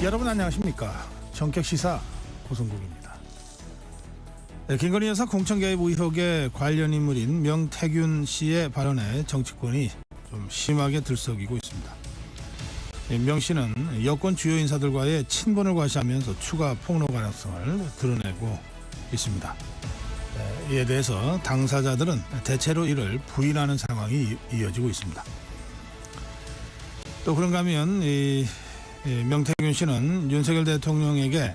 여러분 안녕하십니까. 정격시사 고성국입니다. 김건희 여사 공천개입 의혹의 관련 인물인 명태균 씨의 발언에 정치권이 좀 심하게 들썩이고 있습니다. 명 씨는 여권 주요 인사들과의 친분을 과시하면서 추가 폭로 가능성을 드러내고 있습니다. 이에 대해서 당사자들은 대체로 이를 부인하는 상황이 이어지고 있습니다. 또 그런가 하면 명태균 씨는 윤석열 대통령에게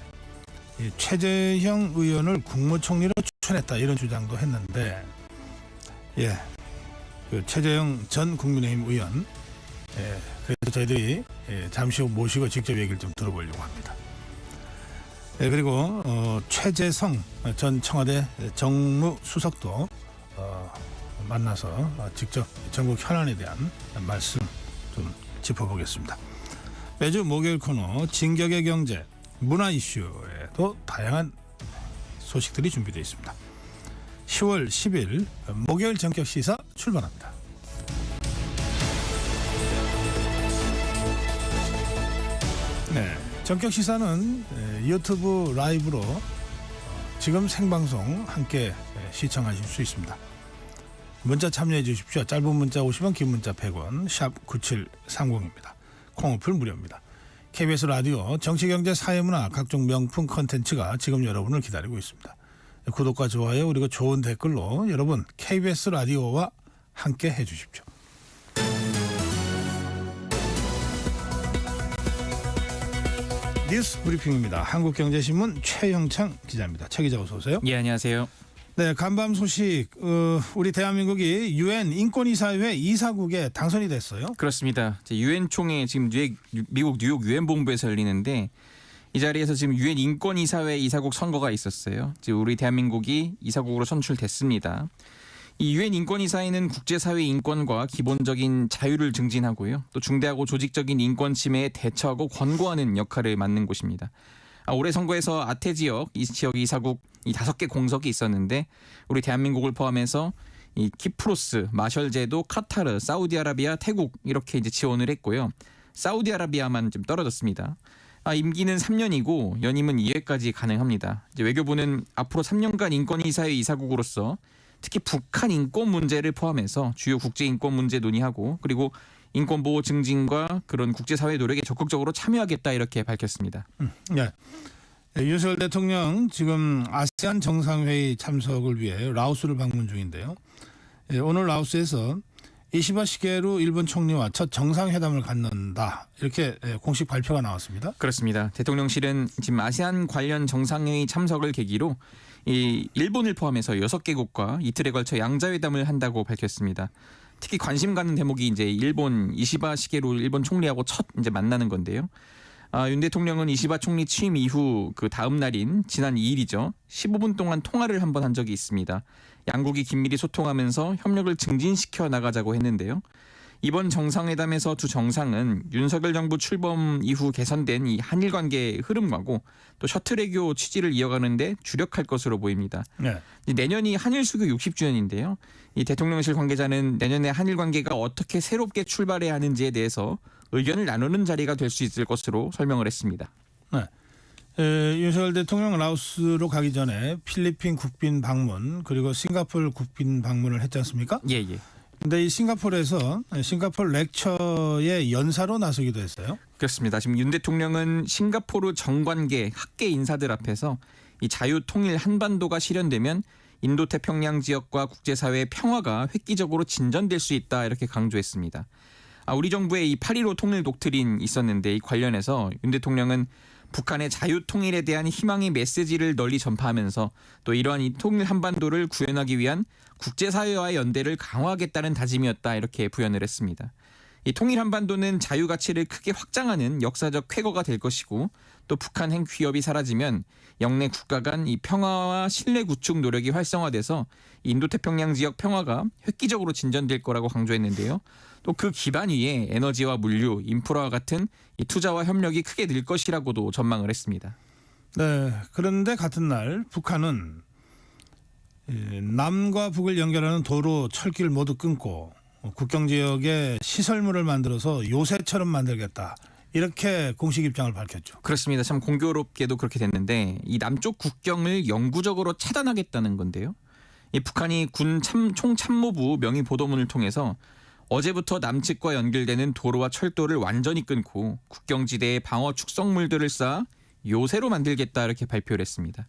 최재형 의원을 국무총리로 추천했다 이런 주장도 했는데, 그 최재형 전 국민의힘 의원, 그래서 저희들이 잠시 후 모시고 직접 얘기를 좀 들어보려고 합니다. 그리고 최재성 전 청와대 정무수석도 만나서 직접 전국 현안에 대한 말씀 좀 짚어보겠습니다. 매주 목요일 코너 진격의 경제 문화 이슈에도 다양한 소식들이 준비되어 있습니다. 10월 10일 목요일 전격 시사 출발합니다. 네, 전격 시사는 유튜브 라이브로 지금 생방송 함께 시청하실 수 있습니다. 문자 참여해 주십시오. 짧은 문자 50원, 긴 문자 100원, 샵 9730입니다. 콩어플 무료입니다. KBS 라디오 정치경제 사회문화 각종 명품 콘텐츠가 지금 여러분을 기다리고 있습니다. 구독과 좋아요 그리고 좋은 댓글로 여러분 KBS 라디오와 함께 해주십시오. 뉴스 브리핑입니다. 한국경제신문 최형창 기자입니다. 최 기자 어서 오세요. 예, 안녕하세요. 네, 간밤 소식. 우리 대한민국이 UN 인권이사회 이사국에 당선이 됐어요. 그렇습니다. UN 총회 지금 미국 뉴욕 UN 본부에서 열리는데 이 자리에서 지금 UN 인권이사회 이사국 선거가 있었어요. 지금 우리 대한민국이 이사국으로 선출됐습니다. 이 UN 인권이사회는 국제사회 인권과 기본적인 자유를 증진하고요. 또 중대하고 조직적인 인권 침해에 대처하고 권고하는 역할을 맡는 곳입니다. 올해 선거에서 아태 지역, 이 지역 이사국 이 5개 공석이 있었는데 우리 대한민국을 포함해서 이 키프로스, 마셜제도, 카타르, 사우디아라비아, 태국 이렇게 이제 지원을 했고요. 사우디아라비아만 좀 떨어졌습니다. 임기는 3년이고 연임은 2회까지 가능합니다. 이제 외교부는 앞으로 3년간 인권이사회 이사국으로서 특히 북한 인권 문제를 포함해서 주요 국제 인권 문제 논의하고 그리고 인권 보호 증진과 그런 국제사회 노력에 적극적으로 참여하겠다 이렇게 밝혔습니다. 네. 윤석열 대통령 지금 아세안 정상회의 참석을 위해 라오스를 방문 중인데요. 오늘 라오스에서 이시바 시게루 일본 총리와 첫 정상회담을 갖는다 이렇게 공식 발표가 나왔습니다. 그렇습니다. 대통령실은 지금 아세안 관련 정상회의 참석을 계기로 이 일본을 포함해서 6개국과 이틀에 걸쳐 양자회담을 한다고 밝혔습니다. 특히 관심 가는 대목이 이제 일본 이시바 시게루 일본 총리하고 첫 이제 만나는 건데요. 윤 대통령은 이시바 총리 취임 이후 그 다음 날인 지난 2일이죠. 15분 동안 통화를 한 번 한 적이 있습니다. 양국이 긴밀히 소통하면서 협력을 증진시켜 나가자고 했는데요. 이번 정상회담에서 두 정상은 윤석열 정부 출범 이후 개선된 이 한일 관계의 흐름과고 또 셔틀 외교 취지를 이어가는데 주력할 것으로 보입니다. 네. 내년이 한일 수교 60주년인데요. 이 대통령실 관계자는 내년에 한일 관계가 어떻게 새롭게 출발해야 하는지에 대해서 의견을 나누는 자리가 될 수 있을 것으로 설명을 했습니다. 네. 윤석열 대통령 라오스로 가기 전에 필리핀 국빈 방문 그리고 싱가포르 국빈 방문을 했지 않습니까? 예. 근데 이 싱가포르에서 싱가포르 렉처의 연사로 나서기도 했어요. 그렇습니다. 지금 윤 대통령은 싱가포르 정관계 학계 인사들 앞에서 이 자유통일 한반도가 실현되면 인도태평양 지역과 국제사회의 평화가 획기적으로 진전될 수 있다 이렇게 강조했습니다. 우리 정부의 이 8.15 통일 독트린 있었는데 이 관련해서 윤 대통령은 북한의 자유통일에 대한 희망의 메시지를 널리 전파하면서 또 이러한 이 통일 한반도를 구현하기 위한 국제사회와의 연대를 강화하겠다는 다짐이었다 이렇게 부연을 했습니다. 이 통일 한반도는 자유 가치를 크게 확장하는 역사적 쾌거가 될 것이고 또 북한 핵 위협이 사라지면 영내 국가 간 이 평화와 신뢰 구축 노력이 활성화돼서 인도태평양 지역 평화가 획기적으로 진전될 거라고 강조했는데요. 또 그 기반 위에 에너지와 물류, 인프라와 같은 이 투자와 협력이 크게 늘 것이라고도 전망을 했습니다. 네. 그런데 같은 날 북한은 남과 북을 연결하는 도로, 철길 모두 끊고 국경 지역에 시설물을 만들어서 요새처럼 만들겠다 이렇게 공식 입장을 밝혔죠. 그렇습니다. 참 공교롭게도 그렇게 됐는데 이 남쪽 국경을 영구적으로 차단하겠다는 건데요. 이 북한이 군 총참모부 명의 보도문을 통해서 어제부터 남측과 연결되는 도로와 철도를 완전히 끊고 국경지대에 방어 축성물들을 쌓아 요새로 만들겠다 이렇게 발표를 했습니다.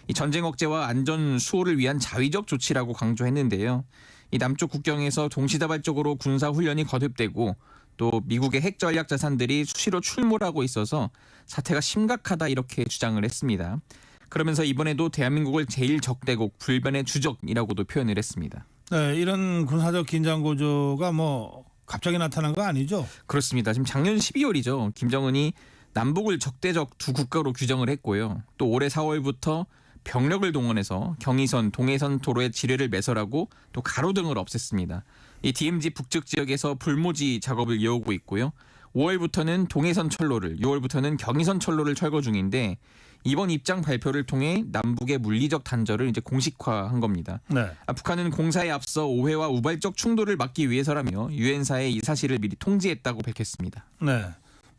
이 전쟁 억제와 안전 수호를 위한 자위적 조치라고 강조했는데요. 이 남쪽 국경에서 동시다발적으로 군사 훈련이 거듭되고 또 미국의 핵 전략 자산들이 수시로 출몰하고 있어서 사태가 심각하다 이렇게 주장을 했습니다. 그러면서 이번에도 대한민국을 제1적대국 불변의 주적이라고도 표현을 했습니다. 네, 이런 군사적 긴장 고조가 뭐 갑자기 나타난 거 아니죠? 그렇습니다. 지금 작년 12월이죠. 김정은이 남북을 적대적 두 국가로 규정을 했고요. 또 올해 4월부터 병력을 동원해서 경의선, 동해선 도로에 지뢰를 매설하고 또 가로등을 없앴습니다. 이 DMZ 북측 지역에서 불모지 작업을 이어오고 있고요. 5월부터는 동해선 철로를, 6월부터는 경의선 철로를 철거 중인데 이번 입장 발표를 통해 남북의 물리적 단절을 이제 공식화한 겁니다. 네. 북한은 공사에 앞서 오해와 우발적 충돌을 막기 위해서라며 유엔사에 이 사실을 미리 통지했다고 밝혔습니다. 네.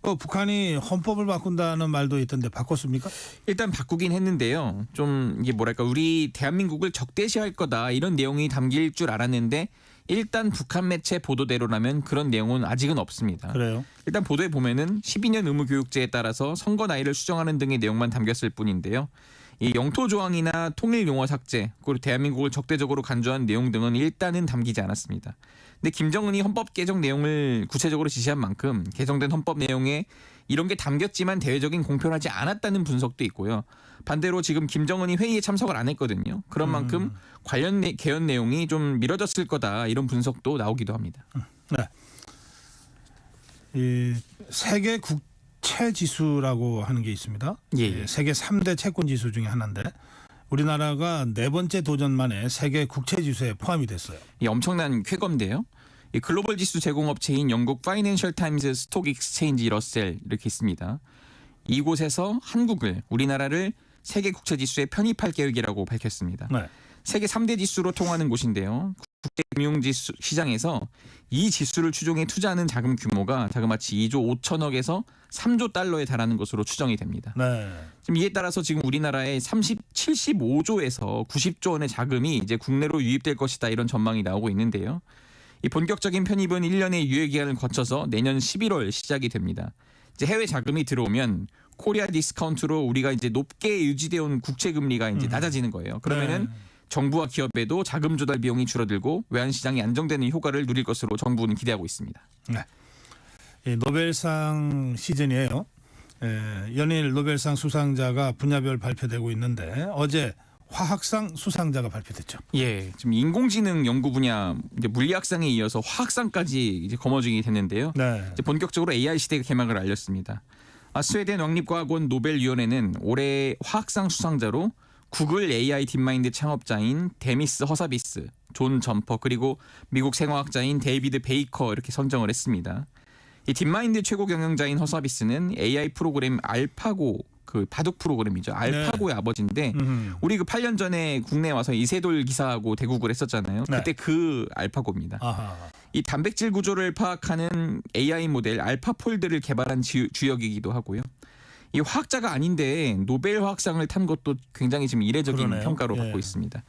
북한이 헌법을 바꾼다는 말도 있던데 바꿨습니까? 일단 바꾸긴 했는데요. 좀 이게 뭐랄까 우리 대한민국을 적대시할 거다 이런 내용이 담길 줄 알았는데 일단 북한 매체 보도대로라면 그런 내용은 아직은 없습니다. 그래요? 일단 보도에 보면은 12년 의무교육제에 따라서 선거 나이를 수정하는 등의 내용만 담겼을 뿐인데요. 이 영토 조항이나 통일 용어 삭제 그리고 대한민국을 적대적으로 간주한 내용 등은 일단은 담기지 않았습니다. 근데 김정은이 헌법 개정 내용을 구체적으로 지시한 만큼 개정된 헌법 내용에 이런 게 담겼지만 대외적인 공표를 하지 않았다는 분석도 있고요. 반대로 지금 김정은이 회의에 참석을 안 했거든요. 그런 만큼 관련 개헌 내용이 좀 미뤄졌을 거다 이런 분석도 나오기도 합니다. 네. 이 세계 국채 지수라고 하는 게 있습니다. 예. 세계 3대 채권 지수 중에 하나인데 우리나라가 네 번째 도전 만에 세계 국채 지수에 포함이 됐어요. 이 엄청난 쾌거인데요. 이 글로벌 지수 제공업체인 영국 파이낸셜 타임즈 스톡 익스체인지 러셀 이렇게 있습니다. 이곳에서 한국을 우리나라를 세계 국채 지수에 편입할 계획이라고 밝혔습니다. 네. 세계 3대 지수로 통하는 곳인데요. 국제 금융 지수 시장에서 이 지수를 추종해 투자하는 자금 규모가 자그마치 2조 5천억에서 3조 달러에 달하는 것으로 추정이 됩니다. 네. 지금 이에 따라서 지금 우리나라에 75조에서 90조 원의 자금이 이제 국내로 유입될 것이다 이런 전망이 나오고 있는데요. 이 본격적인 편입은 1년의 유예 기간을 거쳐서 내년 11월 시작이 됩니다. 이제 해외 자금이 들어오면 코리아 디스카운트로 우리가 이제 높게 유지되어 온 국채 금리가 이제 낮아지는 거예요. 그러면은 네. 정부와 기업에도 자금 조달 비용이 줄어들고 외환 시장이 안정되는 효과를 누릴 것으로 정부는 기대하고 있습니다. 네. 이 노벨상 시즌이에요. 연일 노벨상 수상자가 분야별 발표되고 있는데 어제 화학상 수상자가 발표됐죠. 예, 지금 인공지능 연구 분야 이제 물리학상에 이어서 화학상까지 이제 거머쥐게 됐는데요. 네. 이제 본격적으로 AI 시대가 개막을 알렸습니다. 스웨덴 왕립과학원 노벨위원회는 올해 화학상 수상자로 구글 AI 딥마인드 창업자인 데미스 허사비스, 존 점퍼 그리고 미국 생화학자인 데이비드 베이커 이렇게 선정을 했습니다. 이 딥마인드 최고 경영자인 허사비스는 AI 프로그램 알파고 그 바둑 프로그램이죠. 알파고의 아버지인데 우리 그 8년 전에 국내에 와서 이세돌 기사하고 대국을 했었잖아요. 네. 그때 그 알파고입니다. 아하. 이 단백질 구조를 파악하는 AI 모델 알파폴드를 개발한 주역이기도 하고요. 이 화학자가 아닌데 노벨 화학상을 탄 것도 굉장히 지금 이례적인 그러네요. 평가로 예. 받고 있습니다.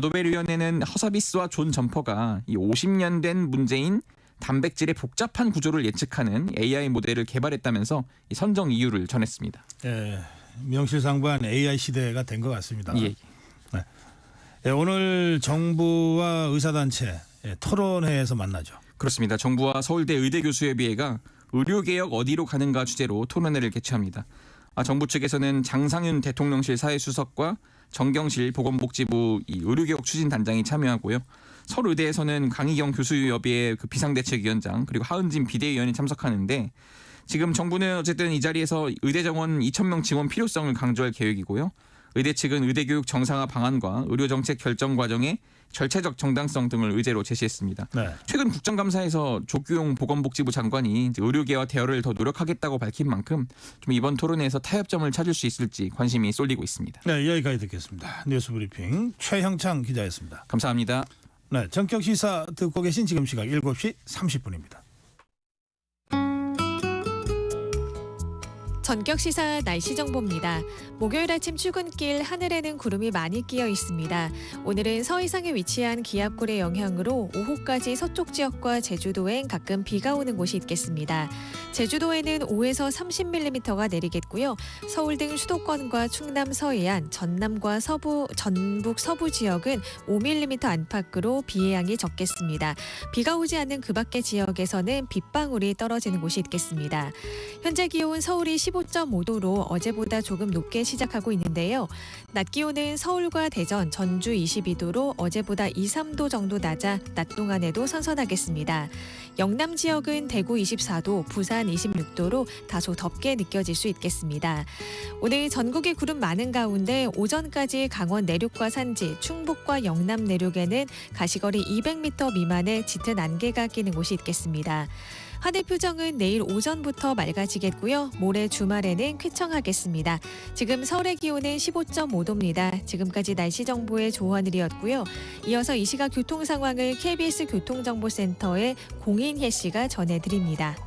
노벨위원회는 허사비스와 존 점퍼가 이 50년 된 문제인 단백질의 복잡한 구조를 예측하는 AI 모델을 개발했다면서 이 선정 이유를 전했습니다. 예, 명실상부한 AI 시대가 된 것 같습니다. 예. 네. 오늘 정부와 의사단체 토론회에서 만나죠. 그렇습니다. 정부와 서울대 의대교수협의회가 의료개혁 어디로 가는가 주제로 토론회를 개최합니다. 정부 측에서는 장상윤 대통령실 사회수석과 정경실 보건복지부 이 의료개혁 추진단장이 참여하고요. 서울의대에서는 강희경 교수협의회 그 비상대책위원장 그리고 하은진 비대위원이 참석하는데 지금 정부는 어쨌든 이 자리에서 의대 정원 2,000명 지원 필요성을 강조할 계획이고요. 의대 측은 의대교육 정상화 방안과 의료정책 결정 과정의 절차적 정당성 등을 의제로 제시했습니다. 네. 최근 국정감사에서 조규용 보건복지부 장관이 이제 의료계와 대화를 더 노력하겠다고 밝힌 만큼 좀 이번 토론회에서 타협점을 찾을 수 있을지 관심이 쏠리고 있습니다. 네, 여기까지 듣겠습니다. 뉴스브리핑 최형창 기자였습니다. 감사합니다. 네, 전격 시사 듣고 계신 지금 시각 7시 30분입니다. 전격시사 날씨 정보입니다. 목요일 아침 출근길 하늘에는 구름이 많이 끼어 있습니다. 오늘은 서해상에 위치한 기압골의 영향으로 오후까지 서쪽 지역과 제주도엔 가끔 비가 오는 곳이 있겠습니다. 제주도에는 5에서 30mm가 내리겠고요. 서울 등 수도권과 충남 서해안, 전남과 전북 서부 지역은 5mm 안팎으로 비의 양이 적겠습니다. 비가 오지 않는 그 밖의 지역에서는 빗방울이 떨어지는 곳이 있겠습니다. 현재 기온 서울이 15.5도로 어제보다 조금 높게 시작하고 있는데요. 낮 기온은 서울과 대전, 전주 22도로 어제보다 2, 3도 정도 낮아 낮 동안에도 선선하겠습니다. 영남 지역은 대구 24도, 부산 26도로 다소 덥게 느껴질 수 있겠습니다. 오늘 전국에 구름 많은 가운데 오전까지 강원 내륙과 산지, 충북과 영남 내륙에는 가시거리 200m 미만의 짙은 안개가 끼는 곳이 있겠습니다. 하늘 표정은 내일 오전부터 맑아지겠고요. 모레 주말에는 쾌청하겠습니다. 지금 서울의 기온은 15.5도입니다. 지금까지 날씨 정보의 조원을이었고요. 이어서 이 시각 교통 상황을 KBS 교통정보센터의 공인혜 씨가 전해드립니다.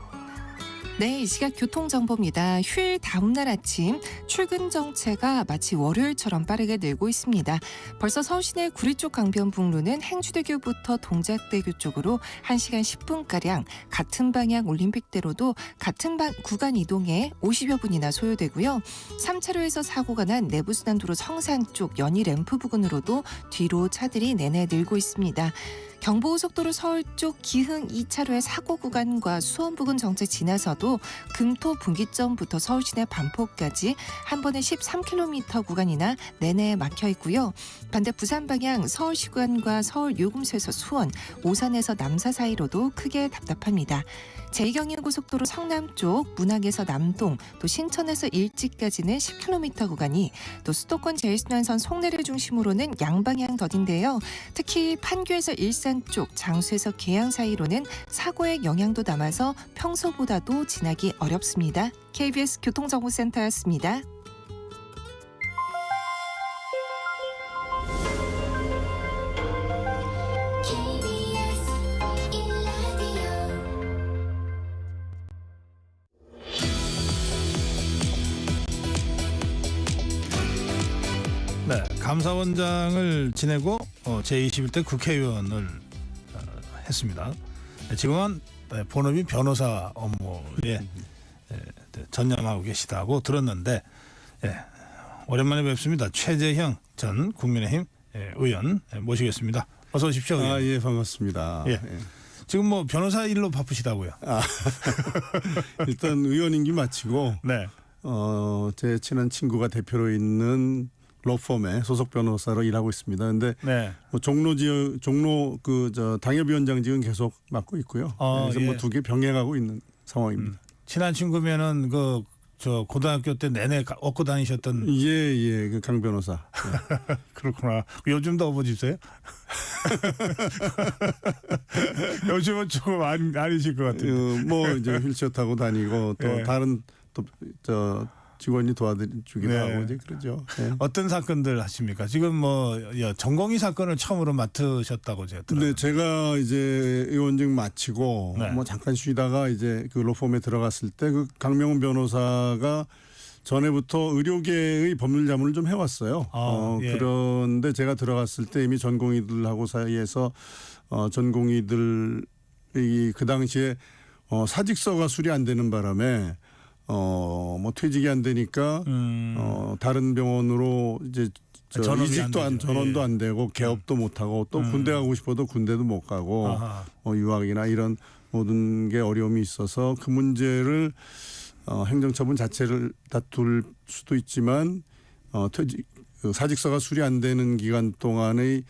네, 이 시각 교통정보입니다. 휴일 다음날 아침 출근 정체가 마치 월요일처럼 빠르게 늘고 있습니다. 벌써 서울시내 구리 쪽 강변북로는 행주대교부터 동작대교 쪽으로 1시간 10분가량, 같은 방향 올림픽대로도 같은 구간 이동에 50여 분이나 소요되고요. 3차로에서 사고가 난 내부순환도로 성산 쪽 연희 램프 부근으로도 뒤로 차들이 내내 늘고 있습니다. 경부고속도로 서울 쪽 기흥 2차로의 사고 구간과 수원 부근 정체 지나서도 금토 분기점부터 서울시내 반포까지 한 번에 13km 구간이나 내내 막혀 있고요. 반대 부산 방향 서울시 구간과 서울 요금소에서 수원, 오산에서 남사 사이로도 크게 답답합니다. 제2경인고속도로 성남 쪽 문학에서 남동, 또 신천에서 일지까지는 10km 구간이, 또 수도권 제1순환선 송내를 중심으로는 양방향 더딘데요. 특히 판교에서 일산 쪽, 장수에서 계양 사이로는 사고의 영향도 남아서 평소보다도 지나기 어렵습니다. KBS 교통정보센터였습니다. 네, 감사원장을 지내고 제21대 국회의원을 했습니다. 지금은 본업이 변호사 업무에 전념하고 계시다고 들었는데, 오랜만에 뵙습니다. 최재형 전 국민의힘 의원 모시겠습니다. 어서 오십시오. 의원. 예, 반갑습니다. 예. 지금 뭐 변호사 일로 바쁘시다고요? 일단 의원 임기 마치고 네. 제 친한 친구가 대표로 있는 로펌의 소속 변호사로 일하고 있습니다. 근데 네. 뭐 종로 당협위원장직은 계속 맡고 있고요. 그래서 뭐 두 개 병행하고 있는 상황입니다. 친한 친구면은 저 고등학교 때 내내 얻고 다니셨던. 예, 그 강 변호사. 그렇구나. 요즘도 어버지세요? 요즘은 조금 아니실 것 같은데. 뭐 이제 휠체어 타고 다니고 또 네. 다른 또 직원이 도와주기도 네. 하고 이제 그러죠. 네. 어떤 사건들 하십니까? 지금 뭐 전공의 사건을 처음으로 맡으셨다고 제가 들었는데. 네, 제가 이제 의원직 마치고 네. 뭐 잠깐 쉬다가 이제 그 로펌에 들어갔을 때 그 강명훈 변호사가 전에부터 의료계의 법률 자문을 좀 해왔어요. 예. 그런데 제가 들어갔을 때 이미 전공의들하고 사이에서 전공의들이 그 당시에 사직서가 수리 안 되는 바람에 뭐 퇴직이 안 되니까 다른 병원으로 이제 이직도 전원도 안 되고 개업도 못 하고 또 군대 가고 싶어도 군대도 못 가고 유학이나 이런 모든 게 어려움이 있어서 그 문제를 행정처분 자체를 다툴 수도 있지만 사직서가 수리 안 되는 기간 동안의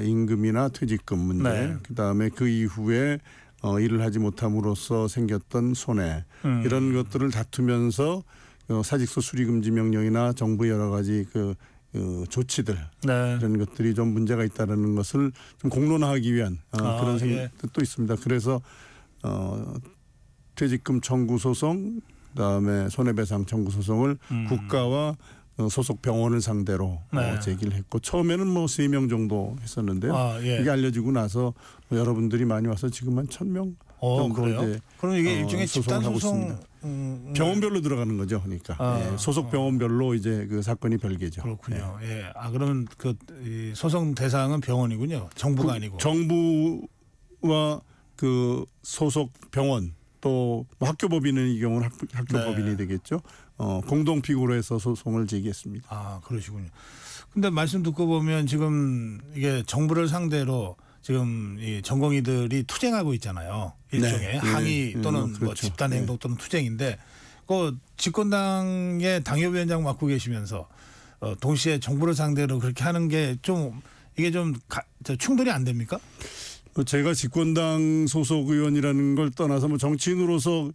임금이나 퇴직금 문제, 네. 그다음에 그 이후에 일을 하지 못함으로써 생겼던 손해 이런 것들을 다투면서 사직서 수리금지 명령이나 정부의 여러 가지 그 조치들 네. 이런 것들이 좀 문제가 있다는 것을 좀 공론화하기 위한 그런 뜻도 있습니다. 그래서 퇴직금 청구 소송, 그다음에 손해배상 청구 소송을 국가와 소속 병원을 상대로 제기를 했고 처음에는 뭐 3명 정도 했었는데요. 이게 알려지고 나서 여러분들이 많이 와서 지금 한 1,000명 정도 그래요? 이제 그럼 이게 일종의 집단 소송을 하고 소송 있습니다. 병원별로 들어가는 거죠, 그러니까 소속 병원별로 이제 그 사건이 별개죠. 그렇군요. 예. 아 그러면 이 소송 대상은 병원이군요. 정부가 아니고. 정부와 그 소속 병원 또뭐 학교법인은 이 경우는 학교법인이 네. 되겠죠. 공동 피고로 해서 소송을 제기했습니다. 아 그러시군요. 근데 말씀 듣고 보면 지금 이게 정부를 상대로 지금 이 전공의들이 투쟁하고 있잖아요. 일종의 네. 항의 네. 또는 그렇죠. 뭐 집단 네. 행동 또는 투쟁인데 그 집권당의 당협위원장 맡고 계시면서 동시에 정부를 상대로 그렇게 하는 게 좀 이게 좀 충돌이 안 됩니까? 제가 집권당 소속 의원이라는 걸 떠나서 뭐 정치인으로서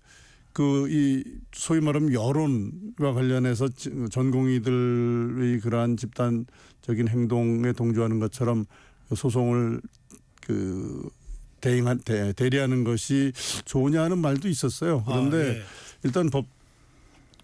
그 이 소위 말하면 여론과 관련해서 전공의들의 그러한 집단적인 행동에 동조하는 것처럼 소송을 그 대리하는 것이 좋으냐 하는 말도 있었어요. 그런데 예. 일단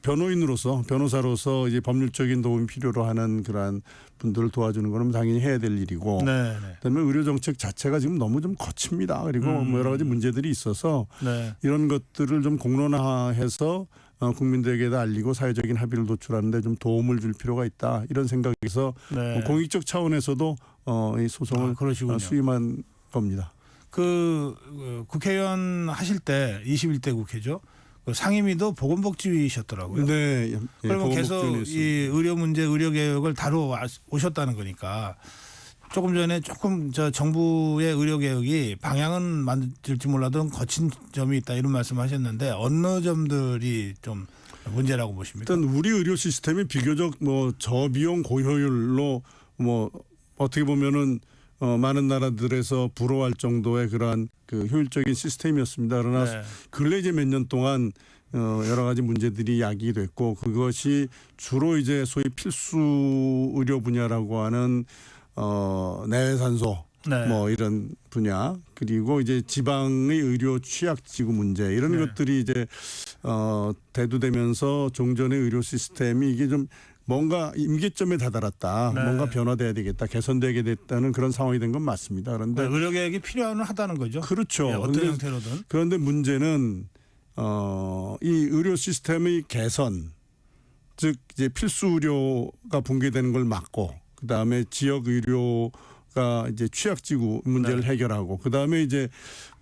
변호사로서 이제 법률적인 도움이 필요로 하는 그러한 분들을 도와주는 거는 당연히 해야 될 일이고, 네. 그다음에 의료 정책 자체가 지금 너무 좀 거칩니다. 그리고 뭐 여러 가지 문제들이 있어서 네. 이런 것들을 좀 공론화해서 국민들에게도 알리고 사회적인 합의를 도출하는 데 좀 도움을 줄 필요가 있다. 이런 생각에서 네. 공익적 차원에서도 이 소송을 그러시군요. 수임한 겁니다. 국회의원 하실 때 21대 국회죠. 그 상임위도 보건복지위셨더라고요. 네. 그러면 계속 이 의료 문제, 의료 개혁을 다루어 오셨다는 거니까 조금 전에 조금 정부의 의료 개혁이 방향은 맞을지 몰라도 거친 점이 있다 이런 말씀하셨는데 어느 점들이 좀 문제라고 보십니까? 일단 우리 의료 시스템이 비교적 뭐 저비용 고효율로 뭐 어떻게 보면은 많은 나라들에서 부러워할 정도의 그러한 그 효율적인 시스템이었습니다. 그러나 네. 근래 이제 몇 년 동안 여러 가지 문제들이 야기됐고 그것이 주로 이제 소위 필수 의료 분야라고 하는 내외산소 네. 뭐 이런 분야 그리고 이제 지방의 의료 취약지구 문제 이런 네. 것들이 이제 대두되면서 종전의 의료 시스템이 이게 좀 뭔가 임계점에 다다랐다. 네. 뭔가 변화돼야 되겠다. 개선되게 됐다는 그런 상황이 된 건 맞습니다. 그런데 의료 개혁이 필요하다는 거죠. 그렇죠. 예, 어떤 그런데 형태로든. 그런데 문제는 이 의료 시스템의 개선, 즉 이제 필수 의료가 붕괴되는 걸 막고, 그 다음에 지역 의료가 이제 취약지구 문제를 네. 해결하고, 그 다음에 이제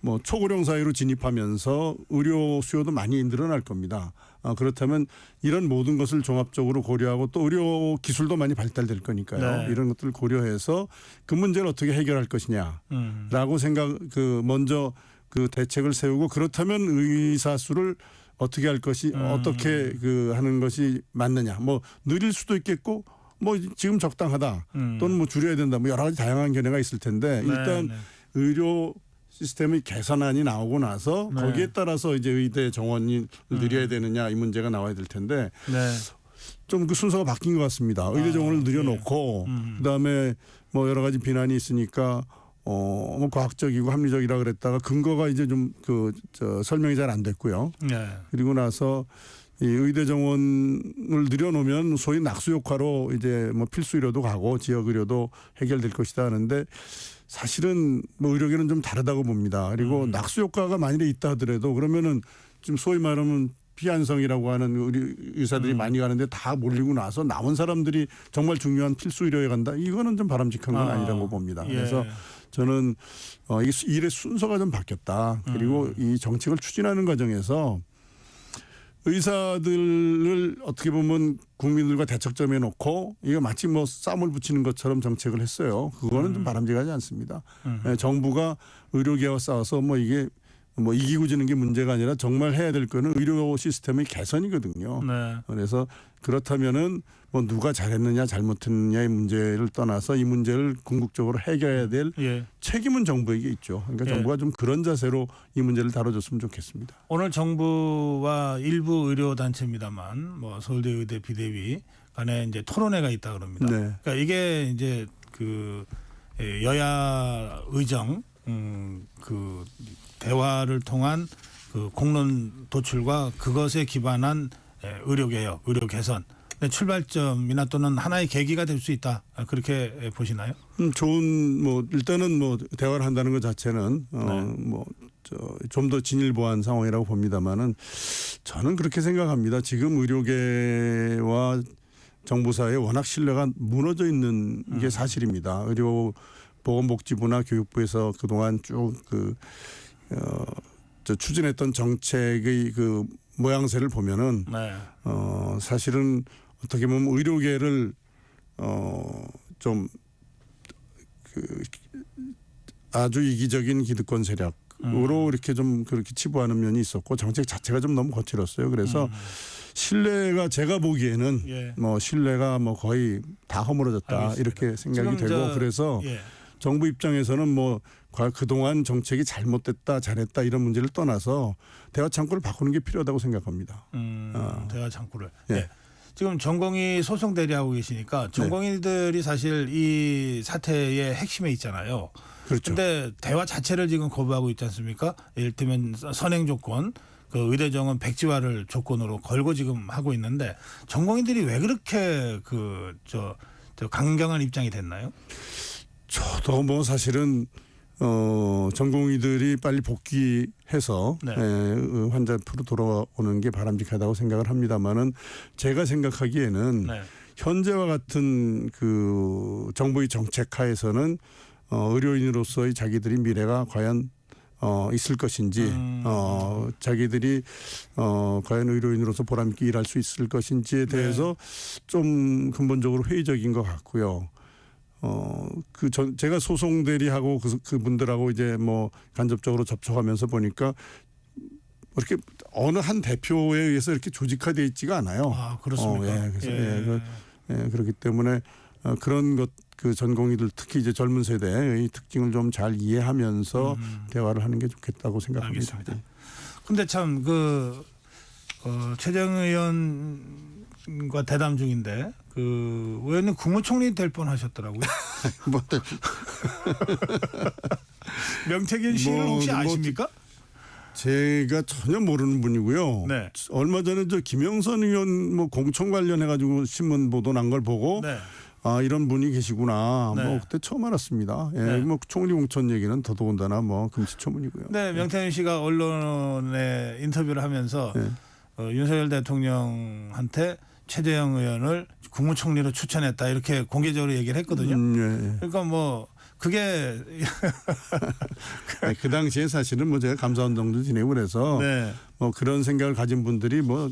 뭐 초고령 사회로 진입하면서 의료 수요도 많이 늘어날 겁니다. 그렇다면 이런 모든 것을 종합적으로 고려하고 또 의료 기술도 많이 발달될 거니까요. 네. 이런 것들을 고려해서 그 문제를 어떻게 해결할 것이냐라고 먼저 그 대책을 세우고 그렇다면 의사 수를 어떻게 할 것이 어떻게 하는 것이 맞느냐. 뭐 늘릴 수도 있겠고 뭐 지금 적당하다 또는 뭐 줄여야 된다. 뭐 여러 가지 다양한 견해가 있을 텐데 일단 네. 의료 시스템의 개선안이 나오고 나서 네. 거기에 따라서 이제 의대 정원을 늘려야 되느냐 이 문제가 나와야 될 텐데 네. 좀 그 순서가 바뀐 것 같습니다. 의대 정원을 늘려놓고 그다음에 뭐 여러 가지 비난이 있으니까 뭐 과학적이고 합리적이라 그랬다가 근거가 이제 좀 설명이 잘 안 됐고요. 네. 그리고 나서 이 의대 정원을 늘여놓으면 소위 낙수 효과로 이제 뭐 필수 의료도 가고 지역 의료도 해결될 것이다 하는데 사실은 뭐 의료계는 좀 다르다고 봅니다. 그리고 낙수 효과가 만일에 있다 하더라도 그러면은 지금 소위 말하면 피한성이라고 하는 우리 의사들이 많이 가는데 다 몰리고 나서 남은 사람들이 정말 중요한 필수 의료에 간다. 이거는 좀 바람직한 건 아니라고 봅니다. 예. 그래서 저는 이 일의 순서가 좀 바뀌었다. 그리고 이 정책을 추진하는 과정에서 의사들을 어떻게 보면 국민들과 대척점에 놓고 이거 마치 뭐 쌈을 붙이는 것처럼 정책을 했어요. 그거는 좀 바람직하지 않습니다. 정부가 의료계와 싸워서 뭐 이게 뭐 이기고 지는 게 문제가 아니라 정말 해야 될 거는 의료 시스템의 개선이거든요. 네. 그래서 그렇다면은 뭐 누가 잘했느냐 잘못했느냐의 문제를 떠나서 이 문제를 궁극적으로 해결해야 될 예. 책임은 정부에게 있죠. 그러니까 예. 정부가 좀 그런 자세로 이 문제를 다뤄줬으면 좋겠습니다. 오늘 정부와 일부 의료 단체입니다만 뭐 서울대 의대 비대위 간에 이제 토론회가 있다 그럽니다. 네. 그러니까 이게 이제 그 여야 의정 그 대화를 통한 그 공론 도출과 그것에 기반한 의료 개혁, 의료 개선 출발점이나 또는 하나의 계기가 될 수 있다. 그렇게 보시나요? 좋은 뭐 일단은 뭐 대화를 한다는 것 자체는 뭐 좀 더 진일보한 상황이라고 봅니다만은 저는 그렇게 생각합니다. 지금 의료계와 정부사에 워낙 신뢰가 무너져 있는 게 사실입니다. 의료 보건복지부나 교육부에서 그동안 쭉 추진했던 정책의 그 모양새를 보면은 네. 사실은 어떻게 보면 의료계를 좀 아주 이기적인 기득권 세력으로 이렇게 좀 그렇게 치부하는 면이 있었고 정책 자체가 좀 너무 거칠었어요. 그래서 신뢰가 제가 보기에는 예. 뭐 신뢰가 뭐 거의 다 허물어졌다 알겠습니다. 이렇게 생각이 지금 되고 그래서 예. 정부 입장에서는 뭐 그동안 정책이 잘못됐다 잘했다 이런 문제를 떠나서 대화 창구를 바꾸는 게 필요하다고 생각합니다. 대화 창구를. 예. 예. 지금 전공의 소송 대리하고 계시니까 전공의들이 사실 이 사태의 핵심에 있잖아요. 그렇죠. 그런데 대화 자체를 지금 거부하고 있지 않습니까? 이를테면 선행 조건, 그 의대 정원 백지화를 조건으로 걸고 지금 하고 있는데 전공의들이 왜 그렇게 저 강경한 입장이 됐나요? 저도 뭐 사실은 전공의들이 빨리 복귀해서 네. 환자 앞으로 돌아오는 게 바람직하다고 생각을 합니다만은 제가 생각하기에는 네. 현재와 같은 그 정부의 정책하에서는 의료인으로서의 자기들이 미래가 과연 있을 것인지 자기들이 과연 의료인으로서 보람 있게 일할 수 있을 것인지에 대해서 좀 근본적으로 회의적인 것 같고요. 제가 소송 대리하고 그분들하고 이제 뭐 간접적으로 접촉하면서 보니까 이렇게 어느 한 대표에 의해서 이렇게 조직화되어 있지가 않아요. 아, 그렇습니까? 예, 그래서 그렇기 때문에 그런 그 전공의들 특히 이제 젊은 세대의 특징을 좀 잘 이해하면서 대화를 하는 게 좋겠다고 생각합니다. 알겠습니다. 근데 참 최재형 의원과 대담 중인데 그 의원님 국무총리 될 뻔하셨더라고요. 뭐, 명태균 씨를 혹시 아십니까? 제가 전혀 모르는 분이고요. 네. 얼마 전에 저 김영선 의원 뭐 공천 관련해 가지고 신문 보도 난 걸 보고 네. 아 이런 분이 계시구나. 네. 뭐 그때 처음 알았습니다. 예, 네. 뭐 총리 공천 얘기는 더더군다나 뭐 금시초문이고요. 네, 명태균 씨가 언론에 인터뷰를 하면서 네. 윤석열 대통령한테 최재형 의원을 국무총리로 추천했다 이렇게 공개적으로 얘기를 했거든요. 예. 그러니까 뭐 그게 아니, 그 당시에 사실은 뭐 제가 감사운동도 지내고 그래서 네. 뭐 그런 생각을 가진 분들이 뭐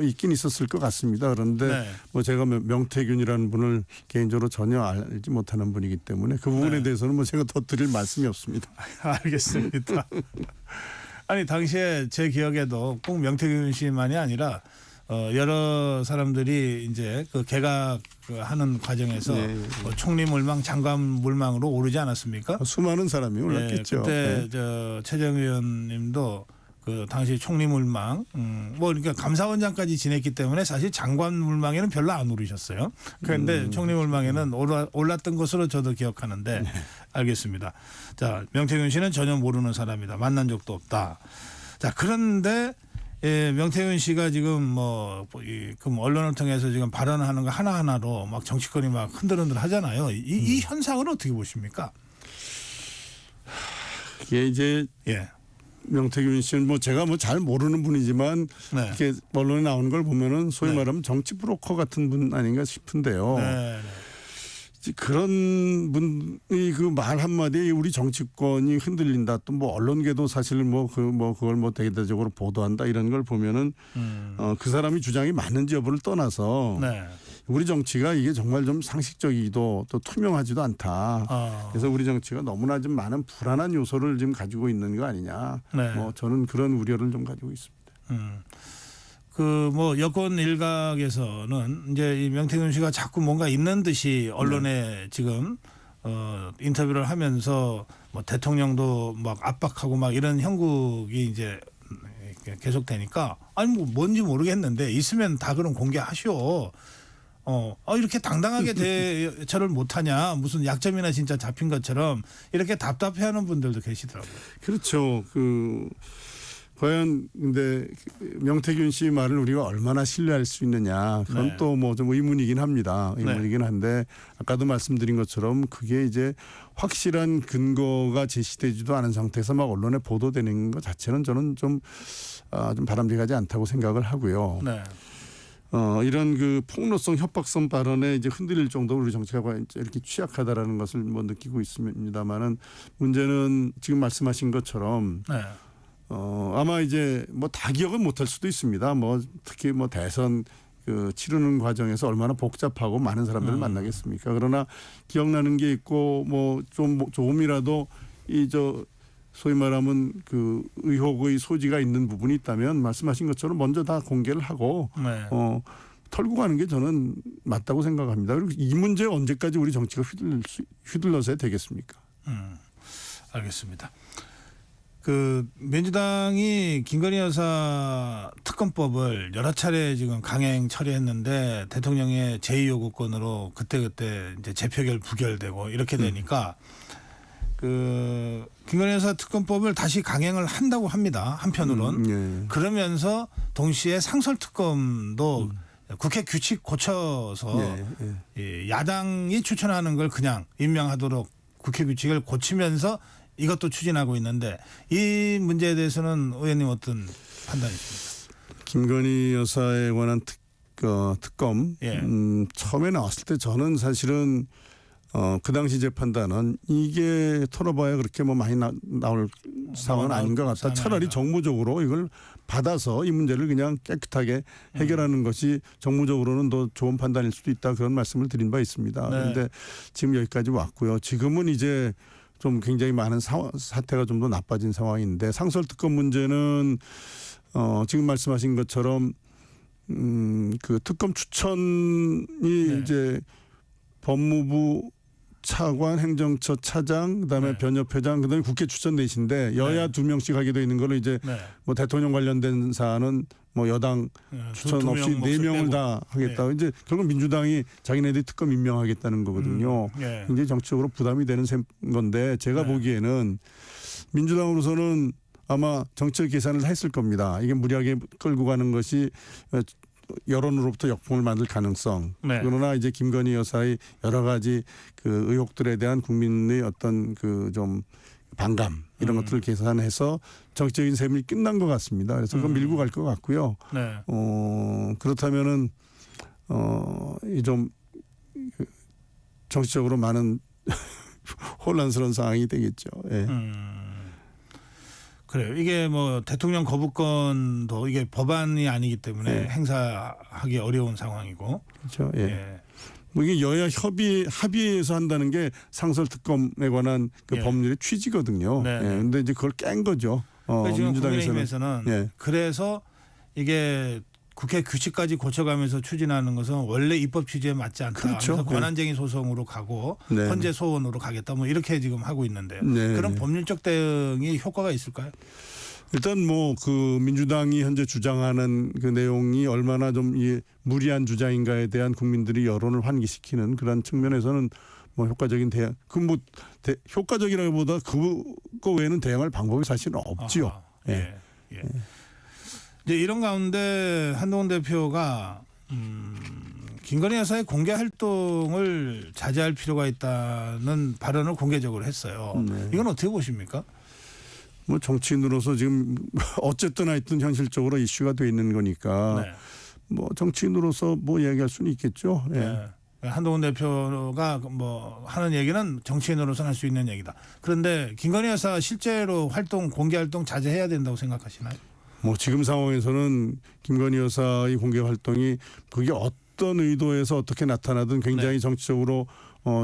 있긴 있었을 것 같습니다. 그런데 네. 뭐 제가 명태균이라는 분을 개인적으로 전혀 알지 못하는 분이기 때문에 그 부분에 네. 대해서는 뭐 제가 더 드릴 말씀이 없습니다. 알겠습니다. 아니 당시에 제 기억에도 꼭 명태균 씨만이 아니라 여러 사람들이 이제 그 개각하는 과정에서 뭐 총리 물망, 장관 물망으로 오르지 않았습니까? 수많은 사람이 올랐겠죠. 그때 저 최재형 의원님도 그 당시 총리 물망, 뭐 그러니까 감사원장까지 지냈기 때문에 사실 장관 물망에는 별로 안 오르셨어요. 그런데 총리 물망에는 올랐던 것으로 저도 기억하는데 알겠습니다. 자, 명태균 씨는 전혀 모르는 사람이다. 만난 적도 없다. 자, 그런데 명태균 씨가 지금 그 언론을 통해서 지금 발언하는 거 하나하나로 막 정치권이 막 흔들흔들 하잖아요. 이 현상을 어떻게 보십니까? 이게 이제 명태균 씨는 뭐 제가 뭐 잘 모르는 분이지만 네. 이렇게 언론에 나오는 걸 보면은 소위 네. 말하면 정치 브로커 같은 분 아닌가 싶은데요. 네. 그런 분이 그 말 한마디에 우리 정치권이 흔들린다. 또 뭐 언론계도 사실 그걸 뭐 대대적으로 보도한다 이런 걸 보면은 그 사람이 주장이 맞는지 여부를 떠나서 네. 우리 정치가 이게 정말 좀 상식적이기도 또 투명하지도 않다. 그래서 우리 정치가 너무나 좀 많은 불안한 요소를 지금 가지고 있는 거 아니냐. 네. 뭐 저는 그런 우려를 좀 가지고 있습니다. 그 뭐 여권 일각에서는 이제 이 명태균 씨가 자꾸 뭔가 있는 듯이 언론에 지금 인터뷰를 하면서 뭐 대통령도 막 압박하고 막 이런 형국이 이제 계속되니까 아니 뭐 뭔지 모르겠는데 있으면 다 그럼 공개하시오. 이렇게 당당하게 대처를 못하냐 무슨 약점이나 진짜 잡힌 것처럼 이렇게 답답해하는 분들도 계시더라고요. 그렇죠. 과연 근데 명태균 씨 말을 우리가 얼마나 신뢰할 수 있느냐 그건 네. 또 뭐 좀 의문이긴 합니다. 네. 의문이긴 한데 아까도 말씀드린 것처럼 그게 이제 확실한 근거가 제시되지도 않은 상태에서 막 언론에 보도되는 것 자체는 저는 좀 바람직하지 않다고 생각을 하고요. 네. 이런 그 폭로성 협박성 발언에 이제 흔들릴 정도로 우리 정치가 이렇게 취약하다라는 것을 뭐 느끼고 있습니다만은 문제는 지금 말씀하신 것처럼 네. 아마 이제 뭐 다 기억은 못할 수도 있습니다. 뭐 특히 뭐 대선 그 치르는 과정에서 얼마나 복잡하고 많은 사람들을 만나겠습니까? 그러나 기억나는 게 있고 뭐 좀 조금이라도 소위 말하면 그 의혹의 소지가 있는 부분이 있다면 말씀하신 것처럼 먼저 다 공개를 하고 네. 털고 가는 게 저는 맞다고 생각합니다. 그리고 이 문제에 언제까지 우리 정치가 휘둘러서야 되겠습니까? 알겠습니다. 그 민주당이 김건희 여사 특검법을 여러 차례 지금 강행 처리했는데 대통령의 제2 요구권으로 그때 이제 재표결 부결되고 이렇게 되니까 그 김건희 여사 특검법을 다시 강행을 한다고 합니다. 한편으론 예. 그러면서 동시에 상설 특검도 국회 규칙 고쳐서 이 야당이 추천하는 걸 그냥 임명하도록 국회 규칙을 고치면서 이것도 추진하고 있는데 이 문제에 대해서는 의원님 어떤 판단이십니까? 김건희 여사에 관한 특검 예. 처음에 나왔을 때 저는 사실은 그 당시 재판단은 이게 털어봐야 그렇게 뭐 많이 나올 상황은 아닌 것 같다. 차라리 정무적으로 이걸 받아서 이 문제를 그냥 깨끗하게 해결하는 것이 정무적으로는 더 좋은 판단일 수도 있다. 그런 말씀을 드린 바 있습니다. 네. 그런데 지금 여기까지 왔고요. 지금은 이제 좀 굉장히 많은 사태가 좀 더 나빠진 상황인데 상설특검 문제는 지금 말씀하신 것처럼 그 특검 추천이 네. 이제 법무부 차관, 행정처 차장, 그다음에 네. 변협회장, 그다음에 국회 추천 넷인데 여야 네. 2명씩 하게 돼 있는 거는 이제 네. 뭐 대통령 관련된 사안은 뭐 여당 추천 없이 4명을 다 하겠다. 이제 결국 민주당이 자기네들이 특검 임명하겠다는 거거든요. 예. 굉장히 정치적으로 부담이 되는 건데 제가 네. 보기에는 민주당으로서는 아마 정치적 계산을 했을 겁니다. 이게 무리하게 끌고 가는 것이 여론으로부터 역풍을 만들 가능성. 네. 그러나 이제 김건희 여사의 여러 가지 그 의혹들에 대한 국민의 어떤 그 좀 반감 이런 것들을 계산해서 정치적인 셈이 끝난 것 같습니다. 그래서 그건 밀고 갈 것 같고요. 네. 그렇다면은 좀 정치적으로 많은 혼란스러운 상황이 되겠죠. 예. 그래요. 이게 뭐 대통령 거부권도 이게 법안이 아니기 때문에 네. 행사하기 어려운 상황이고. 그렇죠. 예. 예. 뭐 이게 여야 합의해서 한다는 게 상설 특검에 관한 그 예. 법률의 취지거든요. 네. 예. 근데 이제 그걸 깬 거죠. 그래서 지금 민주당에서는. 국민의힘에서는 예. 그래서 이게 국회 규칙까지 고쳐가면서 추진하는 것은 원래 입법 취지에 맞지 않다. 그렇죠. 그래서 권한쟁의 소송으로 가고 네. 헌재 소원으로 가겠다. 뭐 이렇게 지금 하고 있는데요. 네. 그런 법률적 대응이 효과가 있을까요? 일단 뭐 그 민주당이 현재 주장하는 그 내용이 얼마나 좀 이 무리한 주장인가에 대한 국민들이 여론을 환기시키는 그런 측면에서는 뭐 효과적인 대응. 효과적이라기보다 그거 외에는 대응할 방법이 사실은 없지요. 아하, 예. 예. 이제 이런 가운데 한동훈 대표가 김건희 여사의 공개 활동을 자제할 필요가 있다는 발언을 공개적으로 했어요. 네. 이건 어떻게 보십니까? 뭐 정치인으로서 지금 어쨌든 하여튼 현실적으로 이슈가 돼 있는 거니까 네. 뭐 정치인으로서 뭐 이야기할 수는 있겠죠. 예. 네. 한동훈 대표가 뭐 하는 얘기는 정치인으로서는 할 수 있는 얘기다. 그런데 김건희 여사 실제로 공개 활동 자제해야 된다고 생각하시나요? 뭐 지금 상황에서는 김건희 여사의 공개 활동이 그게 어떤 의도에서 어떻게 나타나든 굉장히 네. 정치적으로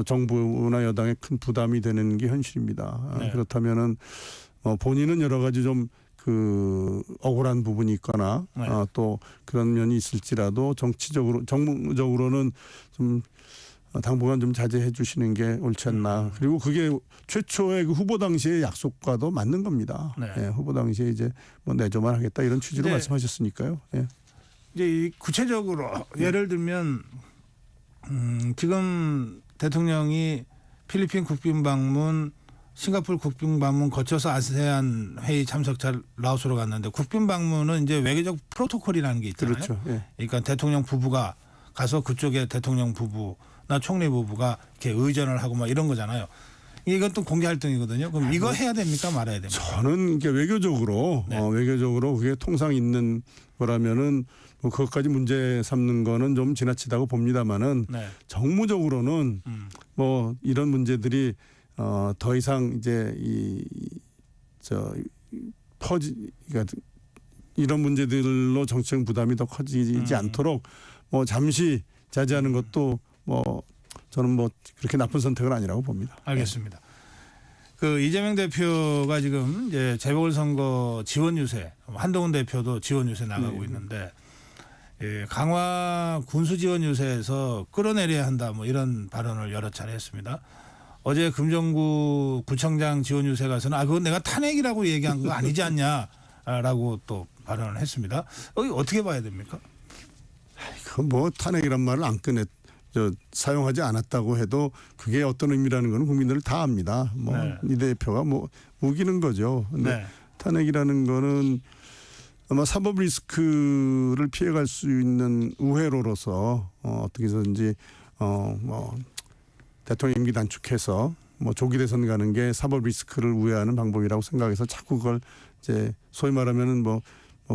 정부나 여당에 큰 부담이 되는 게 현실입니다. 네. 그렇다면은 본인은 여러 가지 좀 그 억울한 부분이 있거나 네. 또 그런 면이 있을지라도 정무적으로는 좀 당분간 좀 자제해 주시는 게 옳지 않나. 그리고 그게 최초의 그 후보 당시의 약속과도 맞는 겁니다. 네. 예, 후보 당시에 이제 뭐 내조만 하겠다 이런 취지로 네. 말씀하셨으니까요. 예. 이제 구체적으로 예를 들면 지금 대통령이 필리핀 국빈 방문 싱가포르 국빈 방문 거쳐서 아세안 회의 참석자 라오스로 갔는데 국빈 방문은 이제 외교적 프로토콜이라는 게 있잖아요. 그렇죠. 예. 그러니까 대통령 부부가 가서 그쪽에 대통령 부부나 총리 부부가 이렇게 의전을 하고 막 이런 거잖아요. 이건 또 공개 활동이거든요. 그럼 이거 해야 됩니까 말아야 됩니까? 저는 이게 외교적으로 네. 외교적으로 그게 통상 있는 거라면은 뭐 그것까지 문제 삼는 거는 좀 지나치다고 봅니다만은 네. 정무적으로는 뭐 이런 문제들이 더 이상 이제 그러니까 이런 문제들로 정치적 부담이 더 커지지 않도록 뭐 잠시 자제하는 것도 뭐 저는 뭐 그렇게 나쁜 선택은 아니라고 봅니다. 알겠습니다. 그 이재명 대표가 지금 이제 재보궐선거 지원 유세, 한동훈 대표도 지원 유세 나가고 있는데 예, 강화 군수 지원 유세에서 끌어내려야 한다 뭐 이런 발언을 여러 차례 했습니다. 어제 금정구 구청장 지원 유세 가서는 그건 내가 탄핵이라고 얘기한 거 아니지 않냐라고 또 발언을 했습니다. 어떻게 봐야 됩니까? 그 뭐 탄핵이란 말을 안 사용하지 않았다고 해도 그게 어떤 의미라는 건 국민들 다 압니다. 뭐 이 대표가 뭐 우기는 거죠. 근데 탄핵이라는 거는 아마 사법 리스크를 피해갈 수 있는 우회로로서 어떻게 해서든지 뭐 대통령 임기 단축해서 뭐 조기 대선 가는 게 사법 리스크를 우회하는 방법이라고 생각해서 자꾸 그걸 이제 소위 말하면은 뭐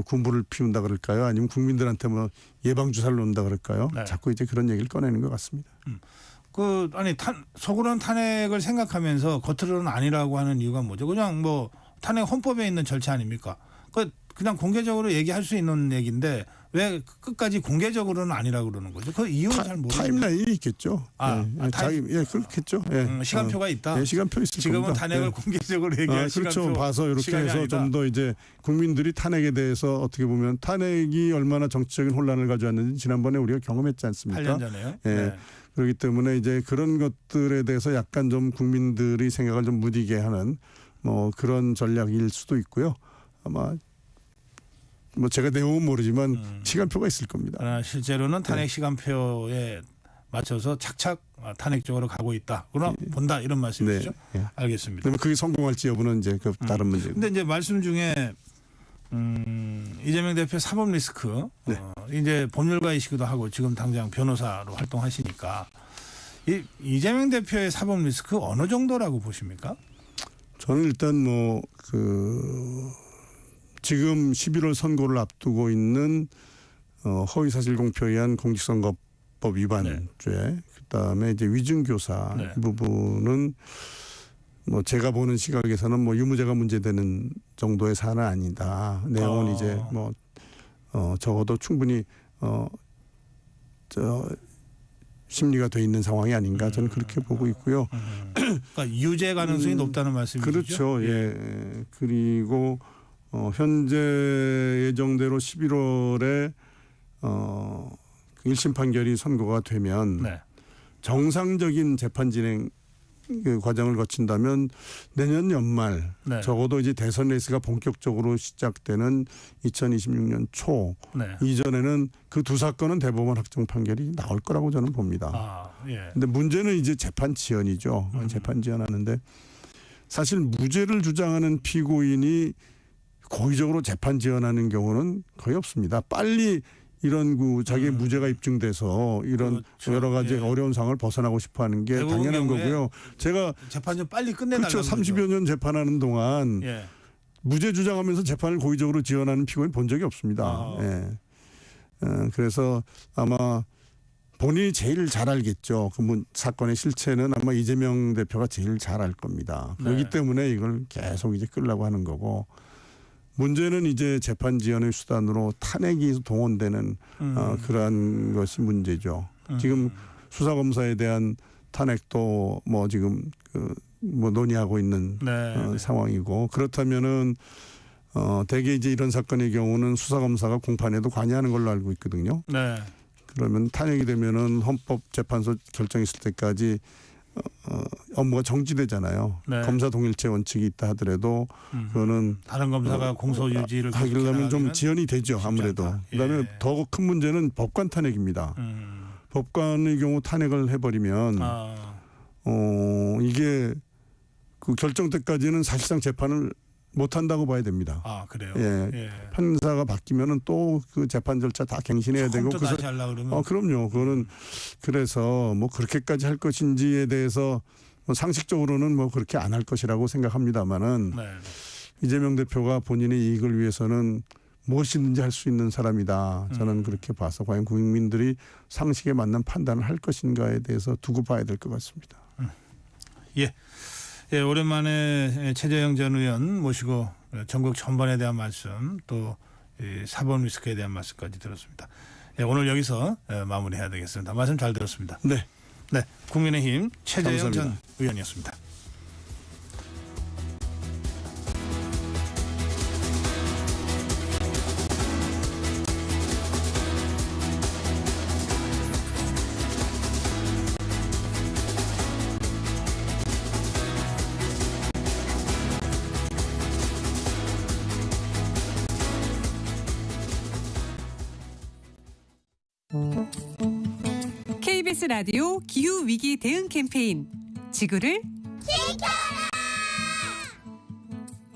군부를 피운다 그럴까요? 아니면 국민들한테 뭐 예방 주사를 놓는다 그럴까요? 네. 자꾸 이제 그런 얘기를 꺼내는 것 같습니다. 속으로는 탄핵을 생각하면서 겉으로는 아니라고 하는 이유가 뭐죠? 그냥 뭐 탄핵 헌법에 있는 절차 아닙니까? 그냥 공개적으로 얘기할 수 있는 얘기인데 왜 끝까지 공개적으로는 아니라고 그러는 거죠? 그 이유는 잘 모르겠어요. 타임라인이 있겠죠. 그렇겠죠. 시간표가 있다. 네, 시간표 있을 지금은 겁니다. 탄핵을 공개적으로 얘기할 그렇죠. 시간표. 봐서 이렇게 시간이 해서 아니다. 좀 더 이제 국민들이 탄핵에 대해서 어떻게 보면 탄핵이 얼마나 정치적인 혼란을 가져왔는지 지난번에 우리가 경험했지 않습니까? 8년 전에요. 예. 네. 그렇기 때문에 이제 그런 것들에 대해서 약간 좀 국민들이 생각을 좀 무디게 하는 뭐 그런 전략일 수도 있고요. 아마 뭐 제가 내용은 모르지만 시간표가 있을 겁니다. 실제로는 탄핵 시간표에 맞춰서 착착 탄핵 쪽으로 가고 있다. 그러나 본다 이런 말씀이시죠? 네. 알겠습니다. 그러면 그게 성공할지 여부는 이제 그 다른 문제고. 근데 이제 말씀 중에 이재명 대표 사법 리스크 이제 법률가이시기도 하고 지금 당장 변호사로 활동하시니까 이재명 대표의 사법 리스크 어느 정도라고 보십니까? 저는 일단 뭐 지금 11월 선거를 앞두고 있는 허위사실 공표에 의한 공직선거법 위반죄, 그다음에 이제 위증교사 이 부분은 뭐 제가 보는 시각에서는 뭐 유무죄가 문제되는 정도의 사안은 아니다. 내용은 이제 뭐 적어도 충분히 심리가 돼 있는 상황이 아닌가 저는 그렇게 보고 있고요. 그러니까 유죄 가능성이 높다는 말씀이시죠? 그렇죠. 예. 그리고 현재 예정대로 11월에 1심 판결이 선고가 되면 정상적인 재판 진행 그 과정을 거친다면 내년 연말 적어도 이제 대선 레이스가 본격적으로 시작되는 2026년 초 이전에는 그 두 사건은 대법원 확정 판결이 나올 거라고 저는 봅니다. 근데 문제는 이제 재판 지연이죠. 재판 지연하는데 사실 무죄를 주장하는 피고인이 고의적으로 재판 지연하는 경우는 거의 없습니다. 빨리 이런 자기의 무죄가 입증돼서 이런 여러 가지 어려운 상황을 벗어나고 싶어하는 게 당연한 거고요. 제가 재판 좀 빨리 끝내달라는 그렇죠. 30여 년 재판하는 동안 무죄 주장하면서 재판을 고의적으로 지연하는 피고인 본 적이 없습니다. 그래서 아마 본인이 제일 잘 알겠죠. 그 사건의 실체는 아마 이재명 대표가 제일 잘 알 겁니다. 그렇기 때문에 이걸 계속 이제 끌려고 하는 거고. 문제는 이제 재판 지연의 수단으로 탄핵이 동원되는 그러한 것이 문제죠. 지금 수사 검사에 대한 탄핵도 뭐 지금 뭐 논의하고 있는 상황이고 그렇다면은 대개 이제 이런 사건의 경우는 수사 검사가 공판에도 관여하는 걸로 알고 있거든요. 그러면 탄핵이 되면은 헌법재판소 결정 있을 때까지 업무가 정지되잖아요. 검사 동일체 원칙이 있다 하더라도 그거는 다른 검사가 공소 유지를 하려면 좀 지연이 되죠. 아무래도. 그다음에 더 큰 문제는 법관 탄핵입니다. 법관의 경우 탄핵을 해버리면 이게 그 결정 때까지는 사실상 재판을 못 한다고 봐야 됩니다. 아 그래요. 예. 예. 판사가 바뀌면은 또 그 재판 절차 다 갱신해야 되고. 처음부터 다시 하려 그러면. 그럼요. 그거는 그래서 뭐 그렇게까지 할 것인지에 대해서 뭐 상식적으로는 뭐 그렇게 안 할 것이라고 생각합니다만은 네. 이재명 대표가 본인의 이익을 위해서는 무엇이든지 할 수 있는 사람이다. 저는 그렇게 봐서 과연 국민들이 상식에 맞는 판단을 할 것인가에 대해서 두고 봐야 될 것 같습니다. 예. 예, 오랜만에 최재형 전 의원 모시고 전국 전반에 대한 말씀 또 사법 리스크에 대한 말씀까지 들었습니다. 예, 오늘 여기서 마무리해야 되겠습니다. 말씀 잘 들었습니다. 네. 네, 국민의힘 최재형 전 감사합니다. 의원이었습니다. KBS 라디오 기후 위기 대응 캠페인 지구를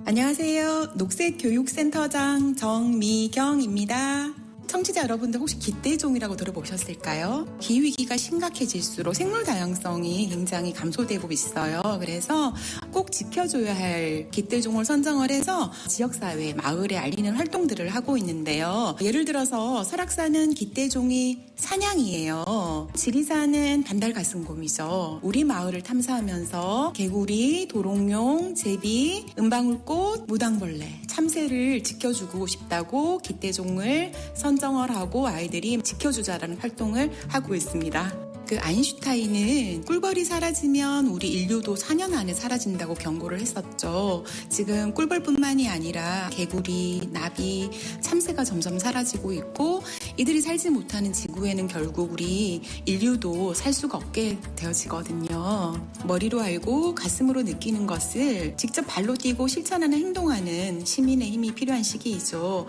안녕하세요. 녹색교육센터장 정미경입니다. 청취자 여러분들 혹시 깃대종이라고 들어보셨을까요? 기후위기가 심각해질수록 생물 다양성이 굉장히 감소되고 있어요. 그래서 꼭 지켜줘야 할 깃대종을 선정을 해서 지역사회, 마을에 알리는 활동들을 하고 있는데요. 예를 들어서 설악산은 깃대종이 사냥이에요. 지리산은 반달가슴곰이죠. 우리 마을을 탐사하면서 개구리, 도롱뇽, 제비, 은방울꽃, 무당벌레, 참새를 지켜주고 싶다고 깃대종을 선정을 하고 아이들이 지켜주자라는 활동을 하고 있습니다. 그 아인슈타인은 꿀벌이 사라지면 우리 인류도 4년 안에 사라진다고 경고를 했었죠. 지금 꿀벌뿐만이 아니라 개구리, 나비, 참새가 점점 사라지고 있고 이들이 살지 못하는 지구에는 결국 우리 인류도 살 수가 없게 되어지거든요. 머리로 알고 가슴으로 느끼는 것을 직접 발로 뛰고 실천하는 행동하는 시민의 힘이 필요한 시기이죠.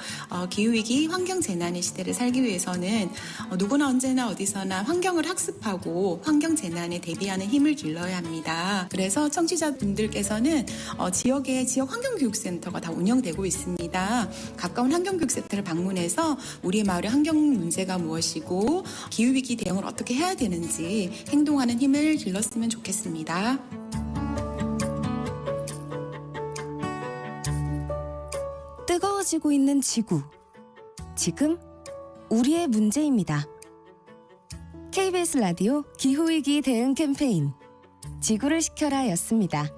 기후위기, 환경재난의 시대를 살기 위해서는 누구나 언제나 어디서나 환경을 학습하고 환경재난에 대비하는 힘을 길러야 합니다. 그래서 청취자분들께서는 지역에 지역 환경교육센터가 다 운영되고 있습니다. 가까운 환경교육센터를 방문해서 우리 마을의 환경 문제가 무엇이고 기후위기 대응을 어떻게 해야 되는지 행동하는 힘을 길렀으면 좋겠습니다. 뜨거워지고 있는 지구. 지금 우리의 문제입니다. KBS 라디오 기후위기 대응 캠페인 지구를 지켜라 였습니다.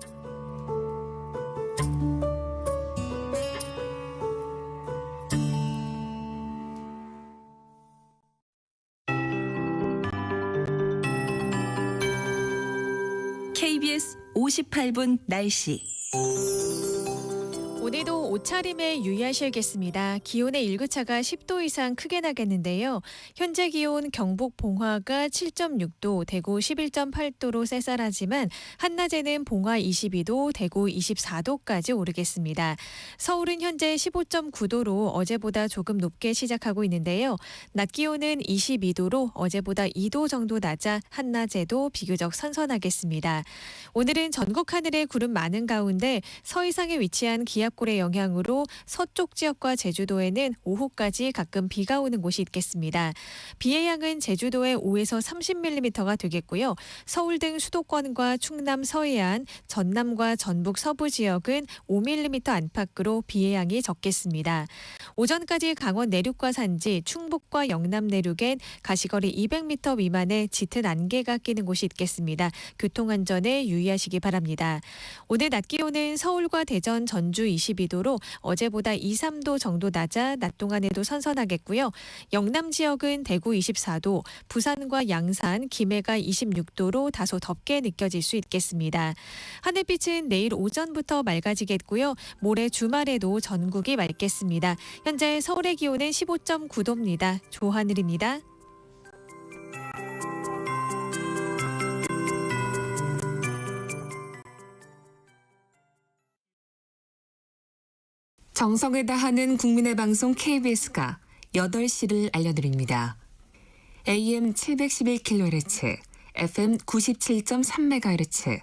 KBS 58분 날씨. 오늘도 옷차림에 유의하셔야겠습니다. 기온의 일교차가 10도 이상 크게 나겠는데요. 현재 기온 경북 봉화가 7.6도, 대구 11.8도로 쌀쌀하지만 한낮에는 봉화 22도, 대구 24도까지 오르겠습니다. 서울은 현재 15.9도로 어제보다 조금 높게 시작하고 있는데요. 낮 기온은 22도로 어제보다 2도 정도 낮아 한낮에도 비교적 선선하겠습니다. 오늘은 전국 하늘에 구름 많은 가운데 서해상에 위치한 기압골의 영향으로 서쪽 지역과 제주도에는 오후까지 가끔 비가 오는 곳이 있겠습니다. 비의 양은 제주도에 5에서 30mm가 되겠고요. 서울 등 수도권과 충남 서해안, 전남과 전북 서부 지역은 5mm 안팎으로 비의 양이 적겠습니다. 오전까지 강원 내륙과 산지, 충북과 영남 내륙엔 가시거리 200m 미만의 짙은 안개가 끼는 곳이 있겠습니다. 교통안전에 유의하시기 바랍니다. 오늘 낮 기온은 서울과 대전, 전주 22도로 어제보다 2, 3도 정도 낮아 낮 동안에도 선선하겠고요. 영남 지역은 대구 24도, 부산과 양산, 김해가 26도로 다소 덥게 느껴질 수 있겠습니다. 하늘빛은 내일 오전부터 맑아지겠고요. 모레 주말에도 전국이 맑겠습니다. 현재 서울의 기온은 15.9도입니다. 조하늘입니다. 정성을 다하는 국민의 방송 KBS가 8시를 알려드립니다. AM 711kHz, FM 97.3MHz,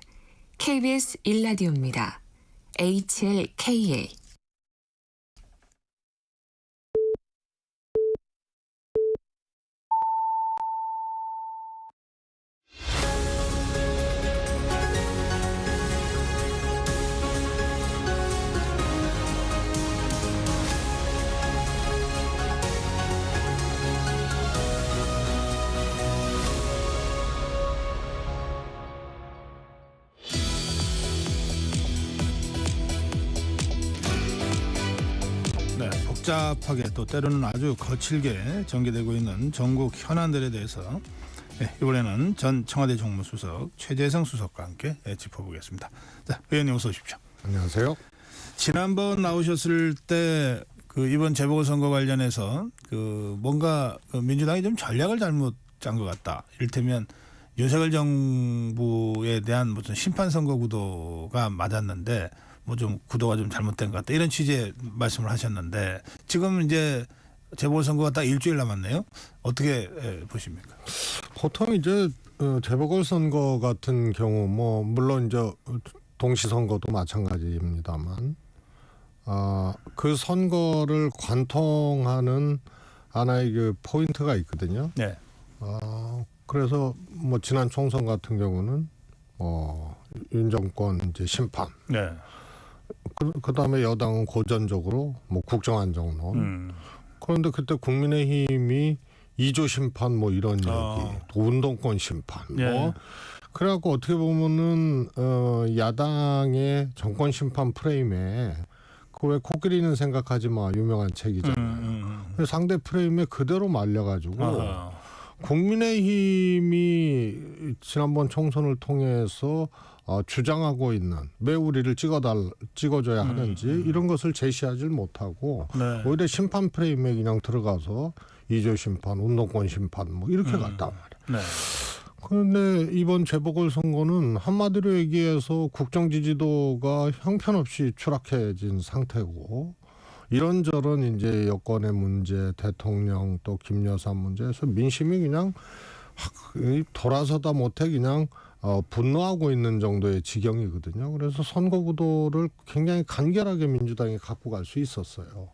KBS 1라디오입니다. HLKA. 네, 복잡하게 또 때로는 아주 거칠게 전개되고 있는 전국 현안들에 대해서 이번에는 전 청와대 정무수석 최재성 수석과 함께 짚어보겠습니다. 자, 의원님 어서 오십시오. 안녕하세요. 지난번 나오셨을 때 그 이번 재보궐선거 관련해서 그 뭔가 그 민주당이 좀 전략을 잘못 짠 것 같다. 이를테면 윤석열 정부에 대한 무슨 심판 선거 구도가 맞았는데 뭐 좀 구도가 좀 잘못된 것 같다. 이런 취지의 말씀을 하셨는데 지금 이제 재보궐선거가 딱 일주일 남았네요. 어떻게 보십니까? 보통 이제 재보궐선거 같은 경우 뭐 물론 이제 동시선거도 마찬가지입니다만 그 선거를 관통하는 하나의 그 포인트가 있거든요. 네. 그래서 뭐 지난 총선 같은 경우는 윤 정권 이제 심판. 네. 그다음에 여당은 고전적으로 뭐 국정안정론. 그런데 그때 국민의힘이 2조 심판 뭐 이런 얘기, 또 운동권 심판 예. 뭐 그래갖고 어떻게 보면은 야당의 정권 심판 프레임에 그 왜 코끼리는 생각하지 마 유명한 책이잖아요. 상대 프레임에 그대로 말려가지고 국민의힘이 지난번 총선을 통해서 주장하고 있는 왜 우리를 찍어줘야 하는지 이런 것을 제시하지 못하고 네. 오히려 심판 프레임에 그냥 들어가서 2조 심판, 운동권 심판 뭐 이렇게 갔단 말이야. 네. 그런데 이번 재보궐선거는 한마디로 얘기해서 국정 지지도가 형편없이 추락해진 상태고 이런저런 이제 여권의 문제, 대통령 또 김여사 문제에서 민심이 그냥 돌아서다 못해 그냥 분노하고 있는 정도의 지경이거든요. 그래서 선거 구도를 굉장히 간결하게 민주당이 갖고 갈 수 있었어요.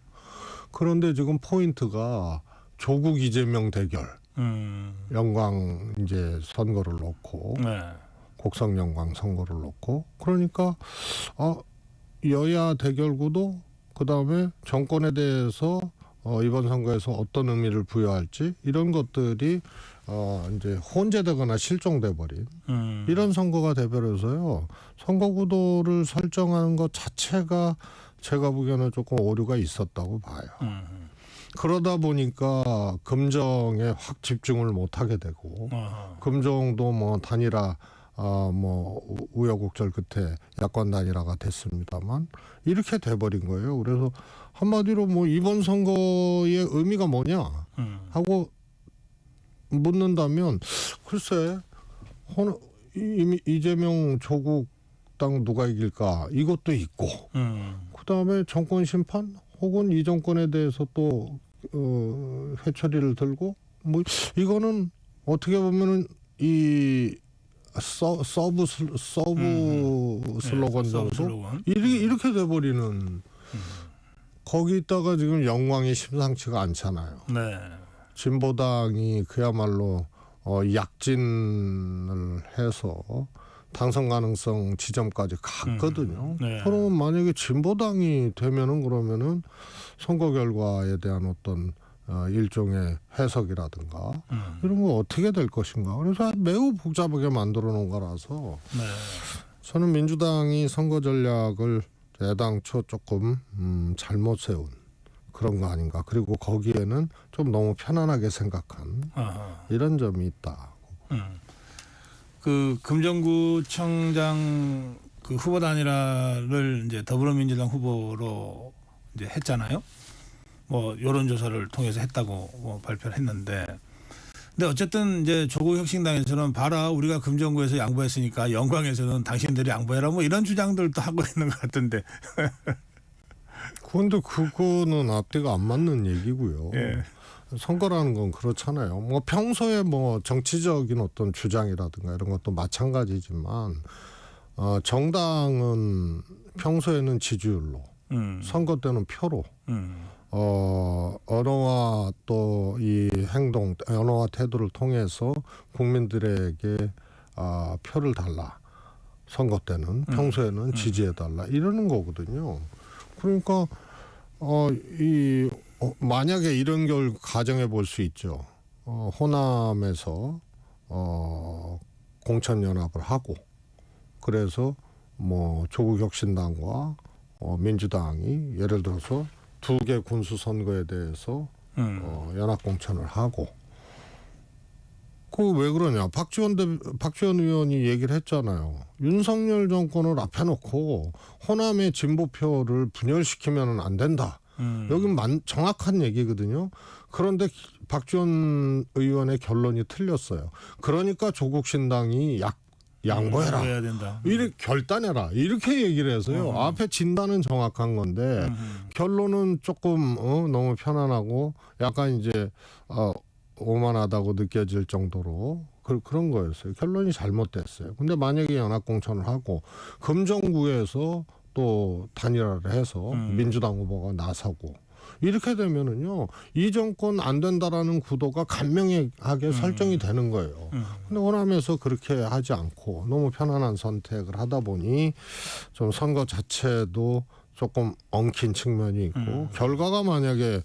그런데 지금 포인트가 조국 이재명 대결, 영광 이제 선거를 놓고 네. 곡성 영광 선거를 놓고 그러니까 여야 대결 구도 그다음에 정권에 대해서 이번 선거에서 어떤 의미를 부여할지 이런 것들이 이제 혼재되거나 실종돼 버린 이런 선거가 돼버려서요. 선거 구도를 설정하는 것 자체가 제가 보기에는 조금 오류가 있었다고 봐요. 그러다 보니까 금정에 확 집중을 못하게 되고 금정도 뭐 단일화 뭐 우여곡절 끝에 야권 단일화가 됐습니다만 이렇게 돼버린 거예요. 그래서 한마디로 뭐 이번 선거의 의미가 뭐냐 하고 묻는다면 글쎄 이재명 조국 당 누가 이길까 이것도 있고 그다음에 정권 심판 혹은 이 정권에 대해서 또 회초리를 들고 뭐 이거는 어떻게 보면은 이 서브 슬로건 정도 슬로건. 이렇게 돼버리는 거기다가 지금 영광이 심상치가 않잖아요. 네. 진보당이 그야말로 약진을 해서 당선 가능성 지점까지 갔거든요. 네. 그러면 만약에 진보당이 되면은 그러면은 선거 결과에 대한 어떤 일종의 해석이라든가 이런 거 어떻게 될 것인가. 그래서 매우 복잡하게 만들어 놓은 거라서 네. 저는 민주당이 선거 전략을 애당초 조금 잘못 세운 그런 거 아닌가. 그리고 거기에는 좀 너무 편안하게 생각한 이런 점이 있다. 그 금정구청장 그 후보 단일화를 이제 더불어민주당 후보로 이제 했잖아요. 뭐 여론조사를 통해서 했다고 뭐 발표를 했는데, 근데 어쨌든 이제 조국혁신당에서는 봐라 우리가 금정구에서 양보했으니까 영광에서는 당신들이 양보해라 뭐 이런 주장들도 하고 있는 것 같은데. 그런데 그거는 앞뒤가 안 맞는 얘기고요. 예. 선거라는 건 그렇잖아요. 뭐 평소에 뭐 정치적인 어떤 주장이라든가 이런 것도 마찬가지지만 정당은 평소에는 지지율로, 선거 때는 표로, 언어와 또 이 행동, 언어와 태도를 통해서 국민들에게 표를 달라. 선거 때는 평소에는 지지해달라 이러는 거거든요. 그러니까 만약에 이런 걸 가정해 볼 수 있죠. 호남에서 공천연합을 하고 그래서 뭐 조국혁신당과 민주당이 예를 들어서 2개 군수 선거에 대해서 연합 공천을 하고 그 왜 그러냐? 박지원 의원이 얘기를 했잖아요. 윤석열 정권을 앞에 놓고 호남의 진보표를 분열시키면 안 된다. 여긴 정확한 얘기거든요. 그런데 박지원 의원의 결론이 틀렸어요. 그러니까 조국 신당이 양보해라. 해야 된다. 이렇게 결단해라. 이렇게 얘기를 해서요. 앞에 진단은 정확한 건데 결론은 조금 너무 편안하고 약간 이제 오만하다고 느껴질 정도로 그런 거였어요. 결론이 잘못됐어요. 근데 만약에 연합공천을 하고 금정구에서 또 단일화를 해서 민주당 후보가 나서고 이렇게 되면은요 이 정권 안 된다라는 구도가 간명하게 설정이 되는 거예요. 근데 호남에서 그렇게 하지 않고 너무 편안한 선택을 하다 보니 좀 선거 자체도 조금 엉킨 측면이 있고 결과가 만약에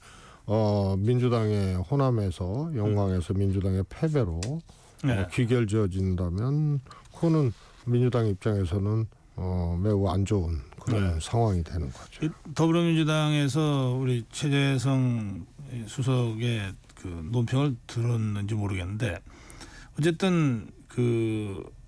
민주당의 호남에서 영광에서 민주당의 패배로 귀결지어진다면 그거는 민주당 입장에서는 매우 안 좋은 그런 상황이 되는 거죠. 더불어민주당에서 우리 최재성 수석의 그 논평을 들었는지 모르겠는데 어쨌든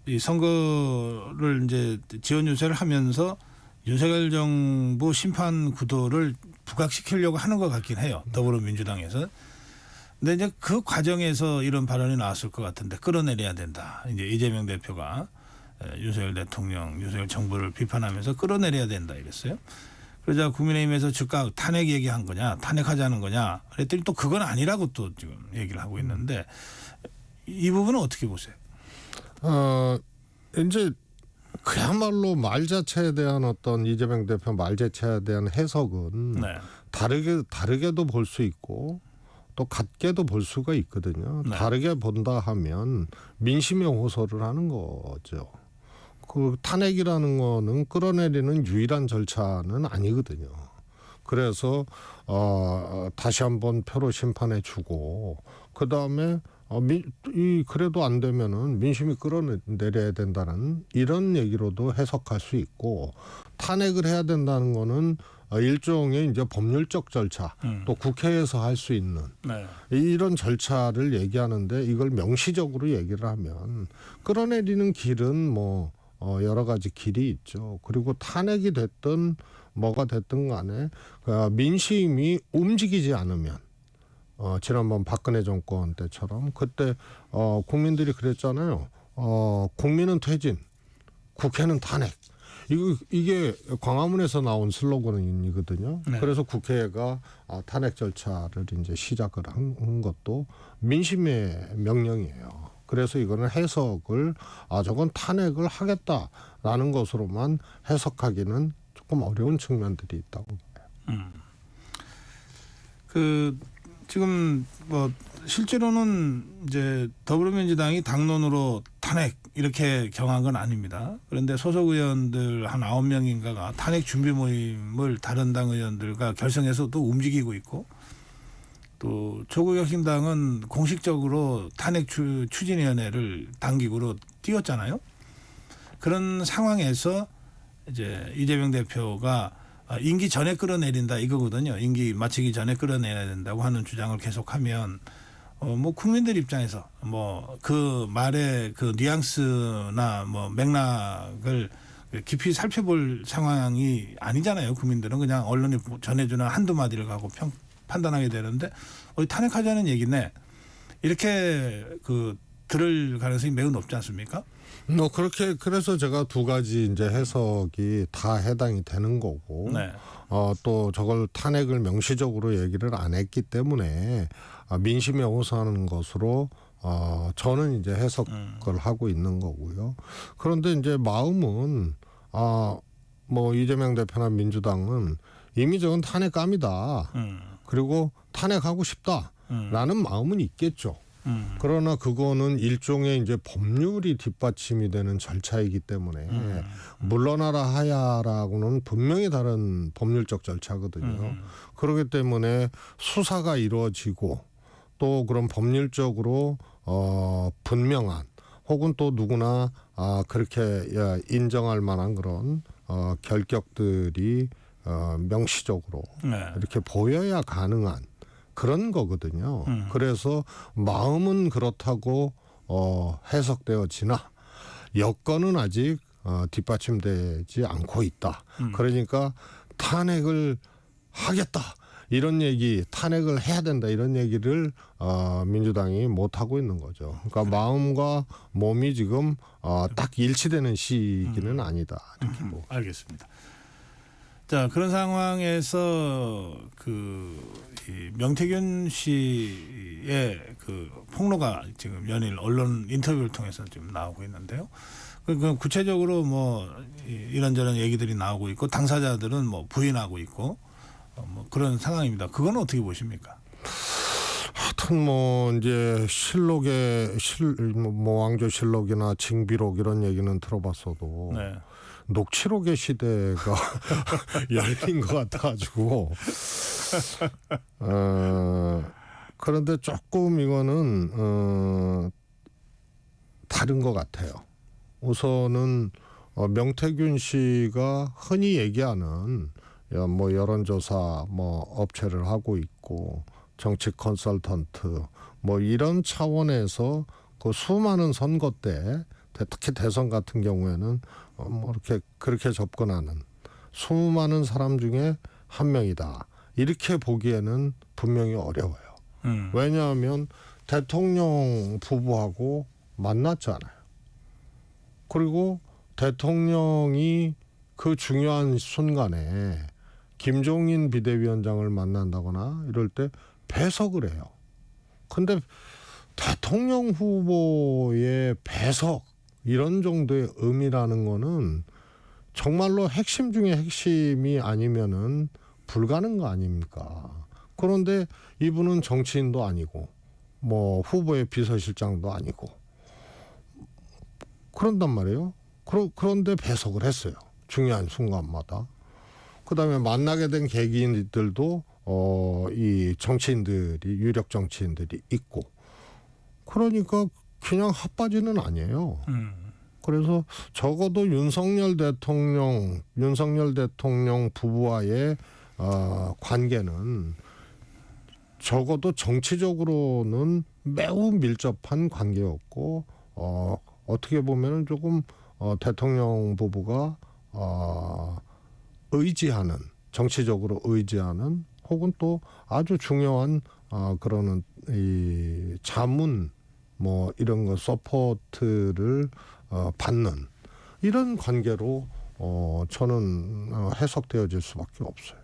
이 선거를 이제 지원 유세를 하면서 윤석열 정부 심판 구도를 부각시키려고 하는 것 같긴 해요. 더불어민주당에서. 근데 이제 그 과정에서 이런 발언이 나왔을 것 같은데 끌어내려야 된다. 이제 이재명 대표가 윤석열 대통령, 윤석열 정부를 비판하면서 끌어내려야 된다 이랬어요. 그러자 국민의힘에서 즉각 탄핵 얘기한 거냐, 탄핵하자는 거냐 그랬더니 또 그건 아니라고 또 지금 얘기를 하고 있는데 이 부분은 어떻게 보세요? 이제 그야말로 말 자체에 대한 어떤 이재명 대표 말 자체에 대한 해석은 다르게도 볼 수 있고 또 같게도 볼 수가 있거든요. 다르게 본다 하면 민심에 호소를 하는 거죠. 그 탄핵이라는 거는 끌어내리는 유일한 절차는 아니거든요. 그래서 다시 한번 표로 심판해 주고 그다음에 그래도 안 되면은 민심이 끌어내려야 된다는 이런 얘기로도 해석할 수 있고 탄핵을 해야 된다는 거는 일종의 이제 법률적 절차 또 국회에서 할 수 있는 이런 절차를 얘기하는데 이걸 명시적으로 얘기를 하면 끌어내리는 길은 뭐 여러 가지 길이 있죠. 그리고 탄핵이 됐든 뭐가 됐든 간에 민심이 움직이지 않으면 지난번 박근혜 정권 때처럼 그때 국민들이 그랬잖아요. 국민은 퇴진, 국회는 탄핵. 이게 광화문에서 나온 슬로건이거든요. 그래서 국회가 탄핵 절차를 이제 시작을 한 것도 민심의 명령이에요. 그래서 이거는 해석을 저건 탄핵을 하겠다라는 것으로만 해석하기는 조금 어려운 측면들이 있다고 봐요. 지금 뭐 실제로는 이제 더불어민주당이 당론으로 탄핵 이렇게 정한 건 아닙니다. 그런데 소속 의원들 한 9명인가가 탄핵 준비 모임을 다른 당 의원들과 결성해서 또 움직이고 있고 또 조국혁신당은 공식적으로 탄핵 추진위원회를 당기구로 띄웠잖아요. 그런 상황에서 이제 이재명 대표가 임기 전에 끌어내린다 이거거든요. 임기 마치기 전에 끌어내야 된다고 하는 주장을 계속하면 뭐 국민들 입장에서 뭐 그 말의 그 뉘앙스나 뭐 맥락을 깊이 살펴볼 상황이 아니잖아요. 국민들은 그냥 언론이 전해주는 한두 마디를 갖고 판단하게 되는데 탄핵하자는 얘기네. 이렇게 들을 가능성이 매우 높지 않습니까? 그렇게 그래서 제가 두 가지 이제 해석이 다 해당이 되는 거고 또 저걸 탄핵을 명시적으로 얘기를 안 했기 때문에 민심에 호소하는 것으로 저는 이제 해석을 하고 있는 거고요. 그런데 이제 마음은 뭐 이재명 대표나 민주당은 이미 저건 탄핵감이다. 그리고 탄핵하고 싶다라는 마음은 있겠죠. 그러나 그거는 일종의 이제 법률이 뒷받침이 되는 절차이기 때문에 물러나라 하야라고는 분명히 다른 법률적 절차거든요. 그렇기 때문에 수사가 이루어지고 또 그런 법률적으로 분명한 혹은 또 누구나 그렇게 인정할 만한 그런 결격들이 명시적으로 이렇게 보여야 가능한 그런 거거든요. 그래서 마음은 그렇다고 해석되어지나 여건은 아직 뒷받침되지 않고 있다. 그러니까 탄핵을 하겠다. 이런 얘기, 탄핵을 해야 된다. 이런 얘기를 민주당이 못 하고 있는 거죠. 그러니까 마음과 몸이 지금 딱 일치되는 시기는 아니다. 이렇게 알겠습니다. 자, 그런 상황에서 이 명태균 씨의 그 폭로가 지금 연일 언론 인터뷰를 통해서 지금 나오고 있는데요. 그 구체적으로 뭐 이런저런 얘기들이 나오고 있고 당사자들은 뭐 부인하고 있고 뭐 그런 상황입니다. 그건 어떻게 보십니까? 하여튼 뭐 이제 뭐 왕조실록이나 징비록 이런 얘기는 들어봤어도 네. 녹취록의 시대가 열린 것 같아가지고 그런데 조금 이거는 다른 것 같아요. 우선은 명태균 씨가 흔히 얘기하는 뭐 여론조사 뭐 업체를 하고 있고 정치 컨설턴트 뭐 이런 차원에서 그 수많은 선거 때 특히 대선 같은 경우에는 뭐 이렇게 그렇게 접근하는 수많은 사람 중에 한 명이다. 이렇게 보기에는 분명히 어려워요. 왜냐하면 대통령 부부하고 만났잖아요. 그리고 대통령이 그 중요한 순간에 김종인 비대위원장을 만난다거나 이럴 때 배석을 해요. 근데 대통령 후보의 배석 이런 정도의 의미라는 거는 정말로 핵심 중에 핵심이 아니면은 불가능한 거 아닙니까? 그런데 이분은 정치인도 아니고 뭐 후보의 비서실장도 아니고 그런단 말이에요. 그런데 배석을 했어요. 중요한 순간마다. 그다음에 만나게 된 개개인들도 이 정치인들이 유력 정치인들이 있고 그러니까 그냥 핫바지는 아니에요. 그래서 적어도 윤석열 대통령 부부와의 관계는 적어도 정치적으로는 매우 밀접한 관계였고 어떻게 보면은 조금 대통령 부부가 의지하는 정치적으로 의지하는 혹은 또 아주 중요한 그러는 이 자문 뭐 이런 거 서포트를 받는 이런 관계로 저는 해석되어질 수밖에 없어요.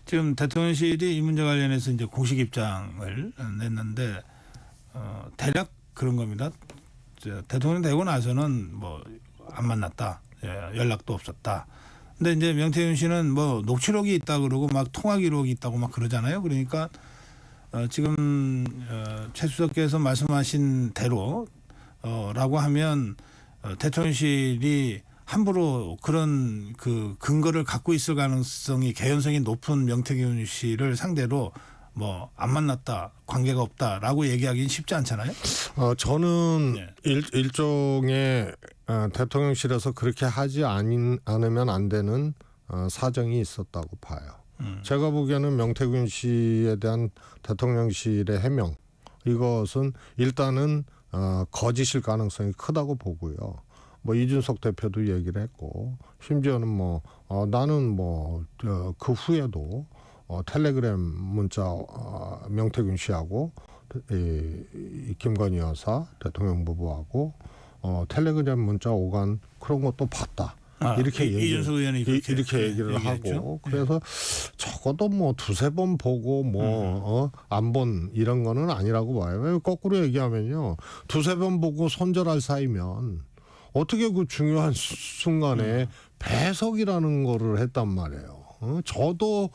지금 대통령실이 이 문제 관련해서 이제 공식 입장을 냈는데 대략 그런 겁니다. 대통령 되고 나서는 뭐 안 만났다, 연락도 없었다. 근데 이제 명태균 씨는 뭐 녹취록이 있다 그러고 막 통화 기록이 있다고 막 그러잖아요. 그러니까 지금 최 수석께서 말씀하신 대로 라고 하면 대통령실이 함부로 그런 그 근거를 갖고 있을 가능성이 개연성이 높은 명태균 씨를 상대로 뭐 안 만났다, 관계가 없다라고 얘기하기는 쉽지 않잖아요. 저는 네. 일종의 대통령실에서 그렇게 하지 않으면 안 되는 사정이 있었다고 봐요. 제가 보기에는 명태균 씨에 대한 대통령실의 해명 이것은 일단은 거짓일 가능성이 크다고 보고요. 뭐 이준석 대표도 얘기를 했고 심지어는 뭐 나는 뭐 그 후에도 텔레그램 문자 명태균 씨하고 이 김건희 여사 대통령 부부하고 텔레그램 문자 오간 그런 것도 봤다. 이렇게 이준석 의원이 이렇게 얘기를 얘기했죠. 하고 그래서 적어도 뭐 두세 번 보고 뭐 안 본 이런 거는 아니라고 봐요. 왜 거꾸로 얘기하면요. 두세 번 보고 손절할 사이면 어떻게 그 중요한 순간에 배석이라는 거를 했단 말이에요. 저도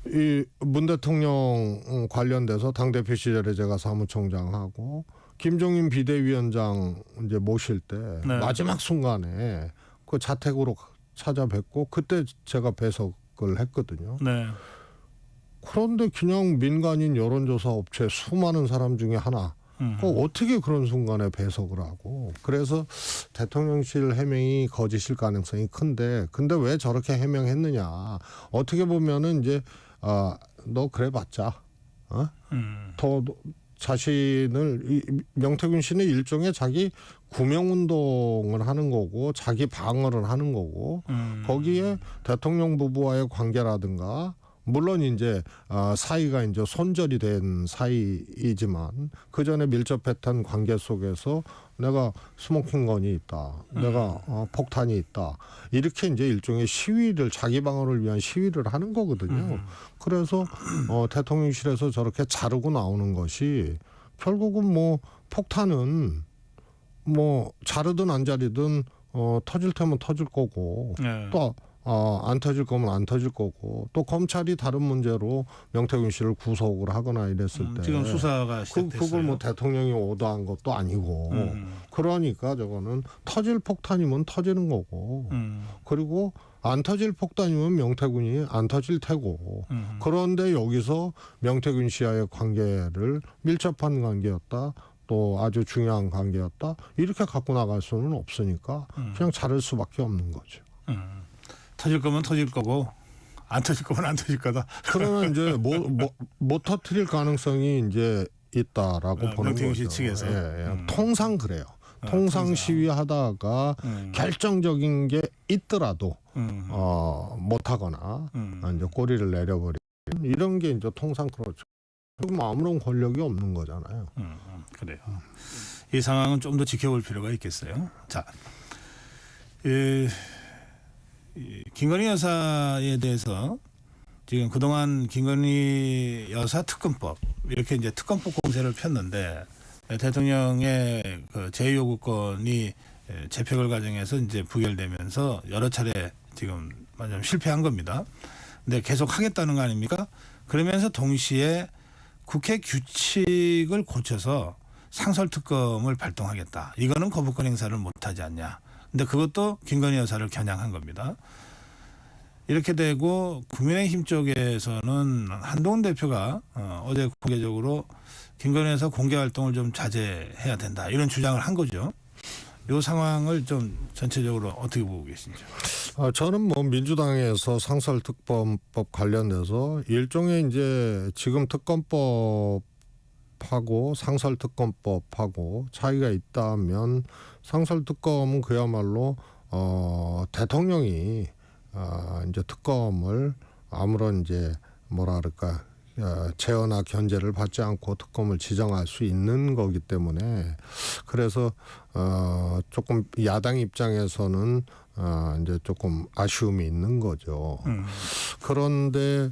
이 문 대통령 관련돼서 당대표 시절에 제가 사무총장하고 김종인 비대위원장 이제 모실 때 네. 마지막 순간에 그 자택으로 찾아뵙고 그때 제가 배석을 했거든요. 네. 그런데 그냥 민간인 여론조사 업체 수많은 사람 중에 하나 어떻게 그런 순간에 배석을 하고 그래서 대통령실 해명이 거짓일 가능성이 큰데 근데 왜 저렇게 해명했느냐 어떻게 보면은 이제 너 그래봤자 더 자신을 명태균 씨는 일종의 자기 구명운동을 하는 거고 자기 방어를 하는 거고 거기에 대통령 부부와의 관계라든가 물론 이제 사이가 이제 손절이 된 사이이지만 그 전에 밀접했던 관계 속에서 내가 스모킹건이 있다, 내가 폭탄이 있다 이렇게 이제 일종의 시위를 자기 방어를 위한 시위를 하는 거거든요. 그래서 대통령실에서 저렇게 자르고 나오는 것이 결국은 뭐 폭탄은 뭐 자르든 안 자르든 터질 테면 터질 거고 네. 또 안 터질 거면 안 터질 거고 또 검찰이 다른 문제로 명태균 씨를 구속을 하거나 이랬을 때 지금 수사가 시작됐어요. 그걸 뭐 대통령이 오더한 것도 아니고 그러니까 저거는 터질 폭탄이면 터지는 거고 그리고 안 터질 폭탄이면 명태균이 안 터질 테고 그런데 여기서 명태균 씨와의 관계를 밀접한 관계였다. 또 아주 중요한 관계였다. 이렇게 갖고 나갈 수는 없으니까 그냥 자를 수밖에 없는 거죠. 터질 거면 터질 거고 안 터질 거면 안 터질 거다. 그러면 이제 못 터뜨릴 가능성이 이제 있다라고 보는 명태균 씨 거죠. 측에서. 통상 그래요. 통상 시위하다가 결정적인 게 있더라도 못하거나 이제 꼬리를 내려버리는 이런 게 이제 통상 그렇죠. 그럼 아무런 권력이 없는 거잖아요. 그래요. 이 상황은 좀 더 지켜볼 필요가 있겠어요. 자, 김건희 여사에 대해서 지금 그동안 김건희 여사 특검법 이렇게 이제 특검법 공세를 폈는데 대통령의 그 제2요구권이 재표결 과정에서 이제 부결되면서 여러 차례 지금 완전 실패한 겁니다. 근데 계속 하겠다는 거 아닙니까? 그러면서 동시에 국회 규칙을 고쳐서 상설특검을 발동하겠다. 이거는 거부권 행사를 못하지 않냐. 근데 그것도 김건희 여사를 겨냥한 겁니다. 이렇게 되고 국민의힘 쪽에서는 한동훈 대표가 어제 공개적으로 김건희 여사 공개 활동을 좀 자제해야 된다. 이런 주장을 한 거죠. 이 상황을 좀 전체적으로 어떻게 보고 계신지요? 저는 뭐 민주당에서 상설특검법 관련돼서 일종의 이제 지금 특검법하고 상설특검법하고 차이가 있다면 상설특검은 그야말로 대통령이 이제 특검을 아무런 이제 뭐라 그럴까 제어나 견제를 받지 않고 특검을 지정할 수 있는 거기 때문에 그래서 조금 야당 입장에서는 이제 조금 아쉬움이 있는 거죠. 그런데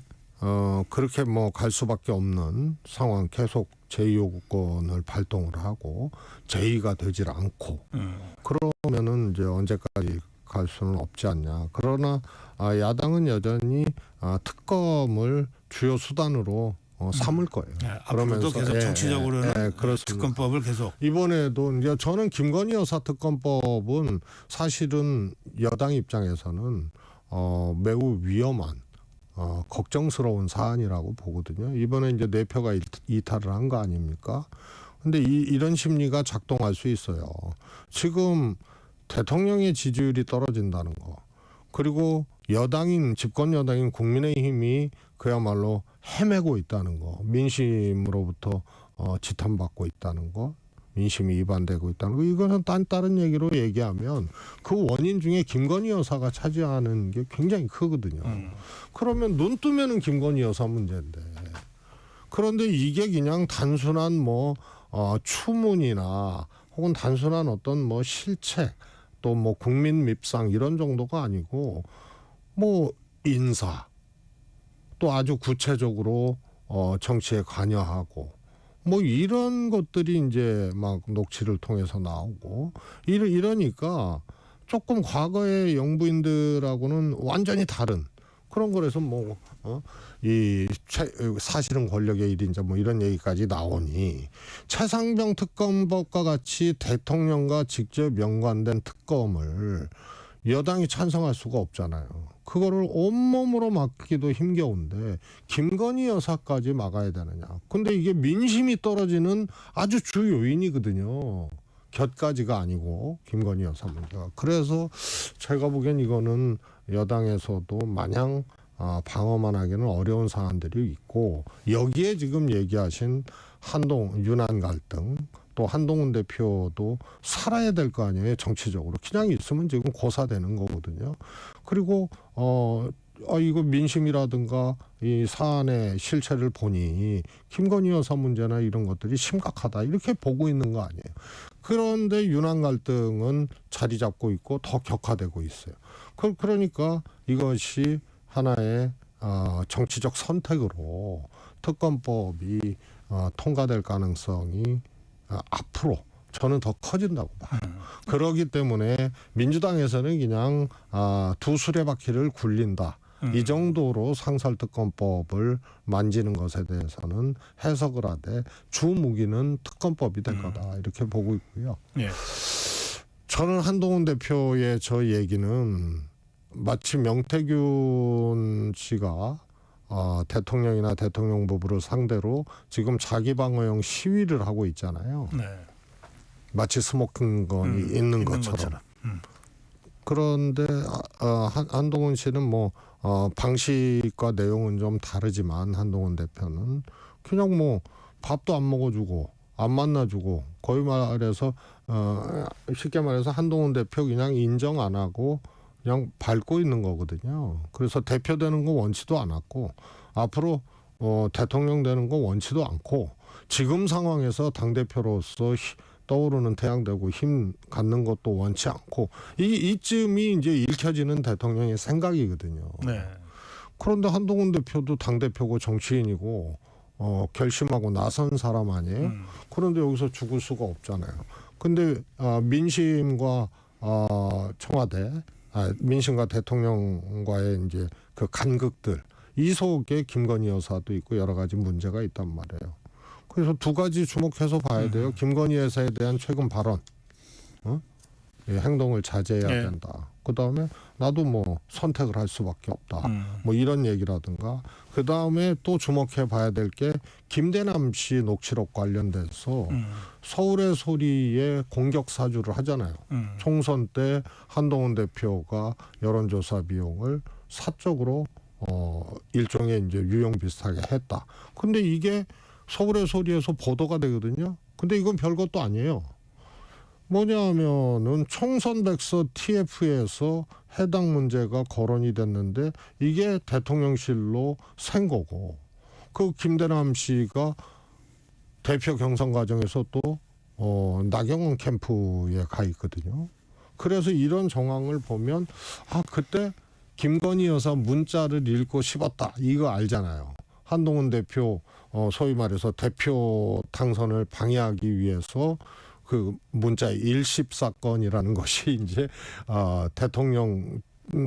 그렇게 뭐 갈 수밖에 없는 상황 계속 제2요구권을 발동을 하고 제2가 되질 않고 그러면은 이제 언제까지 갈 수는 없지 않냐. 그러나 야당은 여전히 특검을 주요 수단으로 삼을 거예요. 앞으로도 계속 정치적으로는 그렇습니다. 특검법을 계속. 이번에도 이제 저는 김건희 여사 특검법은 사실은 여당 입장에서는 매우 위험한 걱정스러운 사안이라고 보거든요. 이번에 이제 네 표가 이탈을 한 거 아닙니까? 근데 이런 심리가 작동할 수 있어요. 지금 대통령의 지지율이 떨어진다는 거. 그리고 집권 여당인 국민의힘이 그야말로 헤매고 있다는 거. 민심으로부터 지탄받고 있다는 거. 민심이 위반되고 있다는 거. 이거는 다른 얘기로 얘기하면 그 원인 중에 김건희 여사가 차지하는 게 굉장히 크거든요. 그러면 눈 뜨면은 김건희 여사 문제인데. 그런데 이게 그냥 단순한 추문이나 혹은 단순한 어떤 실책 또 뭐 국민 밉상 이런 정도가 아니고 뭐 인사 또 아주 구체적으로 정치에 관여하고 뭐 이런 것들이 이제 막 녹취를 통해서 나오고 이러니까 조금 과거의 영부인들하고는 완전히 다른 그런 거라서 뭐 사실은 권력의 일인자 뭐 이런 얘기까지 나오니 최상병 특검법과 같이 대통령과 직접 연관된 특검을 여당이 찬성할 수가 없잖아요. 그거를 온몸으로 막기도 힘겨운데 김건희 여사까지 막아야 되느냐. 근데 이게 민심이 떨어지는 아주 주 요인이거든요. 곁가지가 아니고 김건희 여사 문제가. 그래서 제가 보기엔 이거는 여당에서도 마냥 방어만 하기는 어려운 사안들이 있고 여기에 지금 얘기하신 윤한 갈등 또 한동훈 대표도 살아야 될 거 아니에요. 정치적으로. 그냥 있으면 지금 고사되는 거거든요. 그리고 이거 민심이라든가 이 사안의 실체를 보니 김건희 여사 문제나 이런 것들이 심각하다 이렇게 보고 있는 거 아니에요. 그런데 윤한 갈등은 자리 잡고 있고 더 격화되고 있어요. 그러니까 이것이 하나의 정치적 선택으로 특검법이 통과될 가능성이 앞으로 저는 더 커진다고 봐요. 그러기 때문에 민주당에서는 그냥 두 수레바퀴를 굴린다. 이 정도로 상설특검법을 만지는 것에 대해서는 해석을 하되 주 무기는 특검법이 될 거다. 이렇게 보고 있고요. 예. 저는 한동훈 대표의 저 얘기는 마치 명태균 씨가 대통령이나 대통령 부부를 상대로 지금 자기 방어용 시위를 하고 있잖아요. 네. 마치 스모킹건이 있는 것처럼. 그런데 한동훈 씨는 뭐 방식과 내용은 좀 다르지만 한동훈 대표는 그냥 뭐 밥도 안 먹어주고 안 만나주고 거의 말해서 쉽게 말해서 한동훈 대표 그냥 인정 안 하고 그냥 밟고 있는 거거든요. 그래서 대표되는 거 원치도 않았고 앞으로 대통령 되는 거 원치도 않고 지금 상황에서 당대표로서 떠오르는 태양되고 힘 갖는 것도 원치 않고 이쯤이 이제 읽혀지는 대통령의 생각이거든요. 네. 그런데 한동훈 대표도 당대표고 정치인이고 결심하고 나선 사람 아니에요? 그런데 여기서 죽을 수가 없잖아요. 근데 민심과 청와대 민심과 대통령과의 이제 그 간극들 이 속에 김건희 여사도 있고 여러 가지 문제가 있단 말이에요. 그래서 두 가지 주목해서 봐야 돼요. 김건희 여사에 대한 최근 발언, 행동을 자제해야 된다. 그 다음에 나도 뭐 선택을 할 수밖에 없다. 뭐 이런 얘기라든가. 그 다음에 또 주목해 봐야 될 게 김대남 씨 녹취록 관련돼서 서울의 소리에 공격 사주를 하잖아요. 총선 때 한동훈 대표가 여론조사 비용을 사적으로 일종의 이제 유용 비슷하게 했다. 근데 이게 서울의 소리에서 보도가 되거든요. 근데 이건 별것도 아니에요. 뭐냐면은 총선 백서 TF에서 해당 문제가 거론이 됐는데 이게 대통령실로 샌 거고 그 김대남 씨가 대표 경선 과정에서 또 나경원 캠프에 가 있거든요. 그래서 이런 정황을 보면 그때 김건희 여사 문자를 읽고 씹었다 이거 알잖아요. 한동훈 대표 소위 말해서 대표 당선을 방해하기 위해서 그 문자 일십 사건이라는 것이 이제 대통령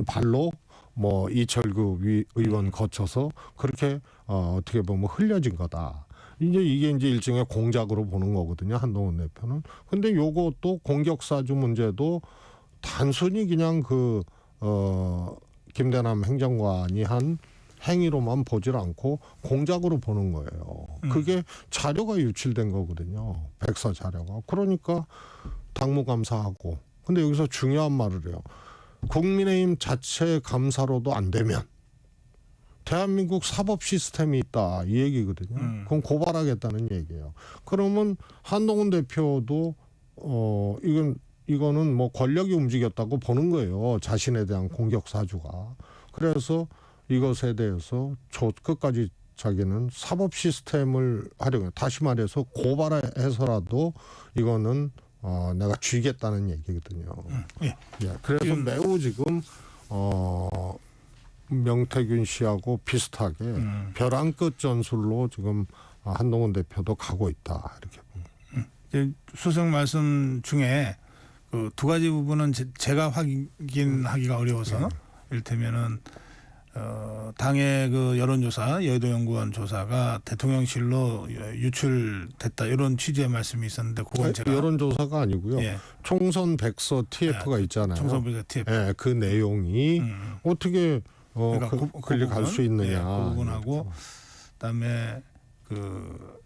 발로 뭐 이철구 의원 거쳐서 그렇게 어떻게 보면 흘려진 거다. 이게 이제 일종의 공작으로 보는 거거든요. 한동훈 대표는. 근데 요것도 공격사주 문제도 단순히 그냥 김대남 행정관이 한 행위로만 보질 않고 공작으로 보는 거예요. 그게 자료가 유출된 거거든요. 백서 자료가. 그러니까 당무감사하고. 근데 여기서 중요한 말을 해요. 국민의힘 자체 감사로도 안 되면 대한민국 사법 시스템이 있다 이 얘기거든요. 그럼 고발하겠다는 얘기예요. 그러면 한동훈 대표도 이거는 뭐 권력이 움직였다고 보는 거예요. 자신에 대한 공격 사주가. 그래서 이것에 대해서 끝까지 자기는 사법 시스템을 하려고 해요. 다시 말해서 고발해서라도 이거는 내가 쥐겠다는 얘기거든요. 예. 예, 그래서 지금- 매우 지금 명태균 씨하고 비슷하게 벼랑 끝 전술로 지금 한동훈 대표도 가고 있다 이렇게 봅니다. 이제 수석 말씀 중에 그 두 가지 부분은 제가 확인하기가 어려워서 이를테면은 당의 그 여론조사 여의도연구원 조사가 대통령실로 유출됐다 이런 취지의 말씀이 있었는데 그건 제가 여론조사가 아니고요. 예, 총선 백서 TF가 있잖아요. 총선부에서 TF 예, 그 내용이 어떻게 그러니까 클릭할 수 있느냐. 예, 그 부분하고 그다음에 그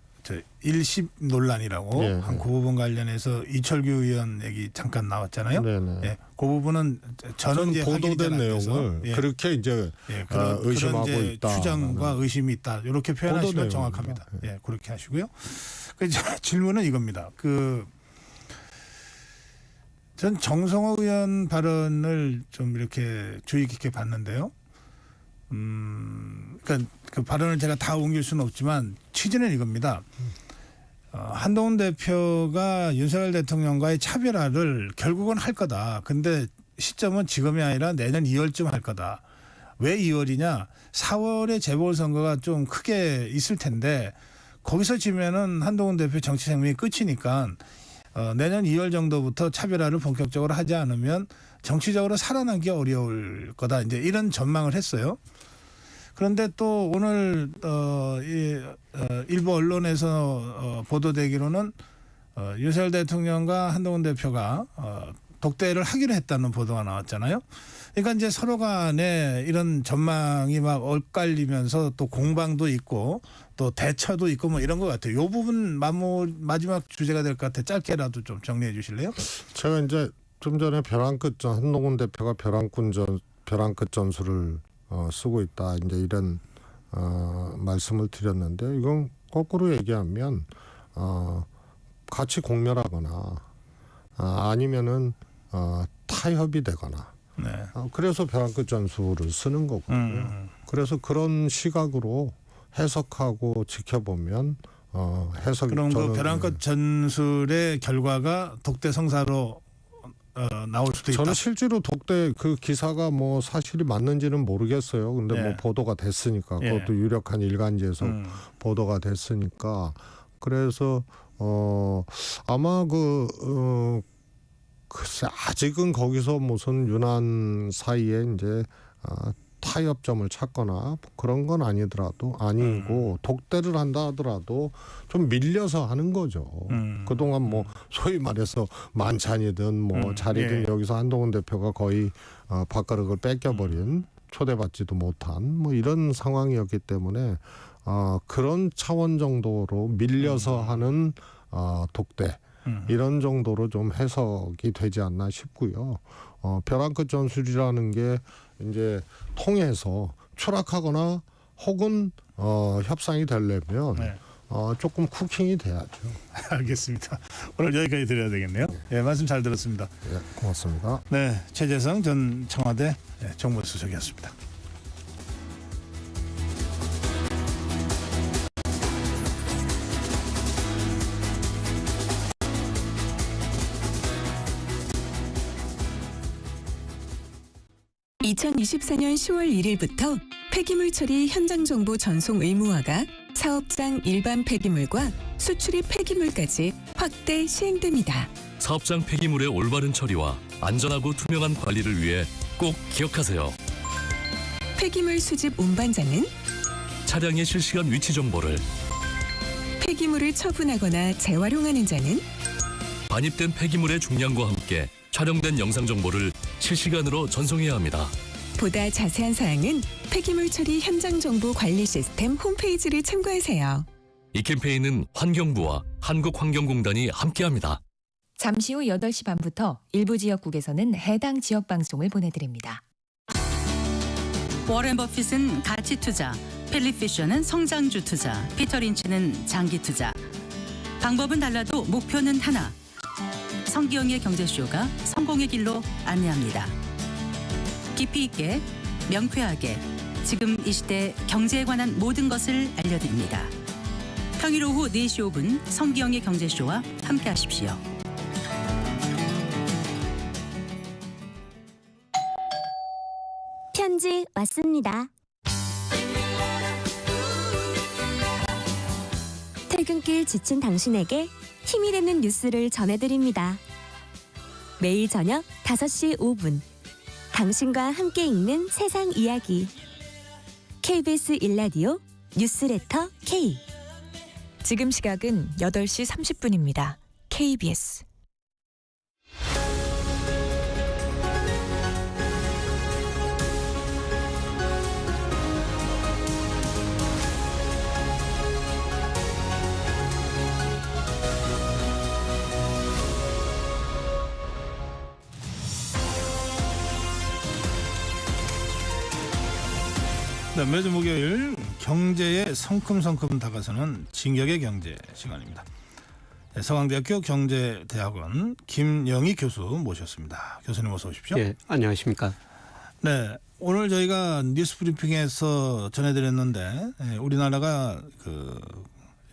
일십 논란이라고 예, 한 예. 그 부분 관련해서 이철규 의원 얘기 잠깐 나왔잖아요. 네네. 예, 그 부분은 저는 이제 확인이 보도된 잘안 돼서, 내용을 예, 그렇게 이제 예, 의심하고 그런 이제 있다. 추정과 의심이 있다 이렇게 보도 표현하시면 내용입니다. 정확합니다. 예. 예, 그렇게 하시고요. 그 이제 질문은 이겁니다. 전 정성호 의원 발언을 좀 이렇게 주의 깊게 봤는데요. 그러니까 그 발언을 제가 다 옮길 수는 없지만 취지는 이겁니다. 한동훈 대표가 윤석열 대통령과의 차별화를 결국은 할 거다. 근데 시점은 지금이 아니라 내년 2월쯤 할 거다. 왜 2월이냐? 4월에 재보궐선거가 좀 크게 있을 텐데 거기서 지면은 한동훈 대표 정치 생명이 끝이니까 내년 2월 정도부터 차별화를 본격적으로 하지 않으면 정치적으로 살아남기 어려울 거다. 이제 이런 전망을 했어요. 그런데 또 오늘 일부 언론에서 보도되기로는 윤석열 대통령과 한동훈 대표가 독대를 하기로 했다는 보도가 나왔잖아요. 그러니까 이제 서로 간에 이런 전망이 막 엇갈리면서 또 공방도 있고 또 대처도 있고 뭐 이런 것 같아요. 이 부분 마지막 주제가 될 것 같아요. 짧게라도 좀 정리해 주실래요? 제가 이제 좀 전에 한동훈 대표가 벼랑 끝 전술을 쓰고 있다 이제 이런 말씀을 드렸는데 이건 거꾸로 얘기하면 같이 공멸하거나 아니면은 타협이 되거나 네. 그래서 벼랑 끝 전술을 쓰는 거거든요. 그래서 그런 시각으로 해석하고 지켜보면 해석이 그럼 그 벼랑 끝 전술의 결과가 독대 성사로 나올 수도 있다. 저는 실제로 독대 그 기사가 뭐 사실이 맞는지는 모르겠어요. 근데 예. 뭐 보도가 됐으니까 예. 그것도 유력한 일간지에서 보도가 됐으니까 그래서 아마 글쎄 아직은 거기서 무슨 유난 사이에 이제 타협점을 찾거나 그런 건 아니고 독대를 한다 하더라도 좀 밀려서 하는 거죠. 그동안 뭐 소위 말해서 만찬이든 뭐 자리든 예. 여기서 한동훈 대표가 거의 밥그릇을 뺏겨버린 초대받지도 못한 뭐 이런 상황이었기 때문에 그런 차원 정도로 밀려서 하는 독대 이런 정도로 좀 해석이 되지 않나 싶고요. 벼랑 끝 전술이라는 게 이제 통해서 추락하거나 혹은 협상이 되려면 네. 조금 쿠킹이 돼야죠. 알겠습니다. 오늘 여기까지 드려야 되겠네요. 예, 말씀 잘 들었습니다. 네, 고맙습니다. 네, 최재성 전 청와대 정무수석이었습니다. (2024년 10월 1일부터) 폐기물 처리 현장 정보 전송 의무화가 사업장 일반 폐기물과 수출입 폐기물까지 확대 시행됩니다. 사업장 폐기물의 올바른 처리와 안전하고 투명한 관리를 위해 꼭 기억하세요. 폐기물 수집 운반자는 차량의 실시간 위치 정보를, 폐기물을 처분하거나 재활용하는 자는 반입된 폐기물의 중량과 함께 촬영된 영상 정보를 실시간으로 전송해야 합니다. 보다 자세한 사항은 폐기물 처리 현장 정보 관리 시스템 홈페이지를 참고하세요. 이 캠페인은 환경부와 한국환경공단이 함께합니다. 잠시 후 8시 반부터 일부 지역국에서는 해당 지역 방송을 보내드립니다. 워렌 버핏은 가치 투자, 필립 피셔는 성장주 투자, 피터 린치는 장기 투자. 방법은 달라도 목표는 하나. 성기영의 경제쇼가 성공의 길로 안내합니다. 깊이 있게, 명쾌하게, 지금 이 시대 경제에 관한 모든 것을 알려드립니다. 평일 오후 4시 5분 성기영의 경제쇼와 함께하십시오. 편지 왔습니다. 퇴근길 지친 당신에게 힘이 되는 뉴스를 전해드립니다. 매일 저녁 5시 5분 당신과 함께 읽는 세상 이야기 KBS 1라디오 뉴스레터 K. 지금 시각은 8시 30분입니다. KBS. 네, 매주 목요일 경제에 성큼성큼 다가서는 진격의 경제 시간입니다. 네, 서강대학교 경제대학원 김영희 교수 모셨습니다. 교수님 어서 오십시오. 예, 안녕하십니까. 네, 오늘 저희가 뉴스 브리핑에서 전해드렸는데 우리나라가 그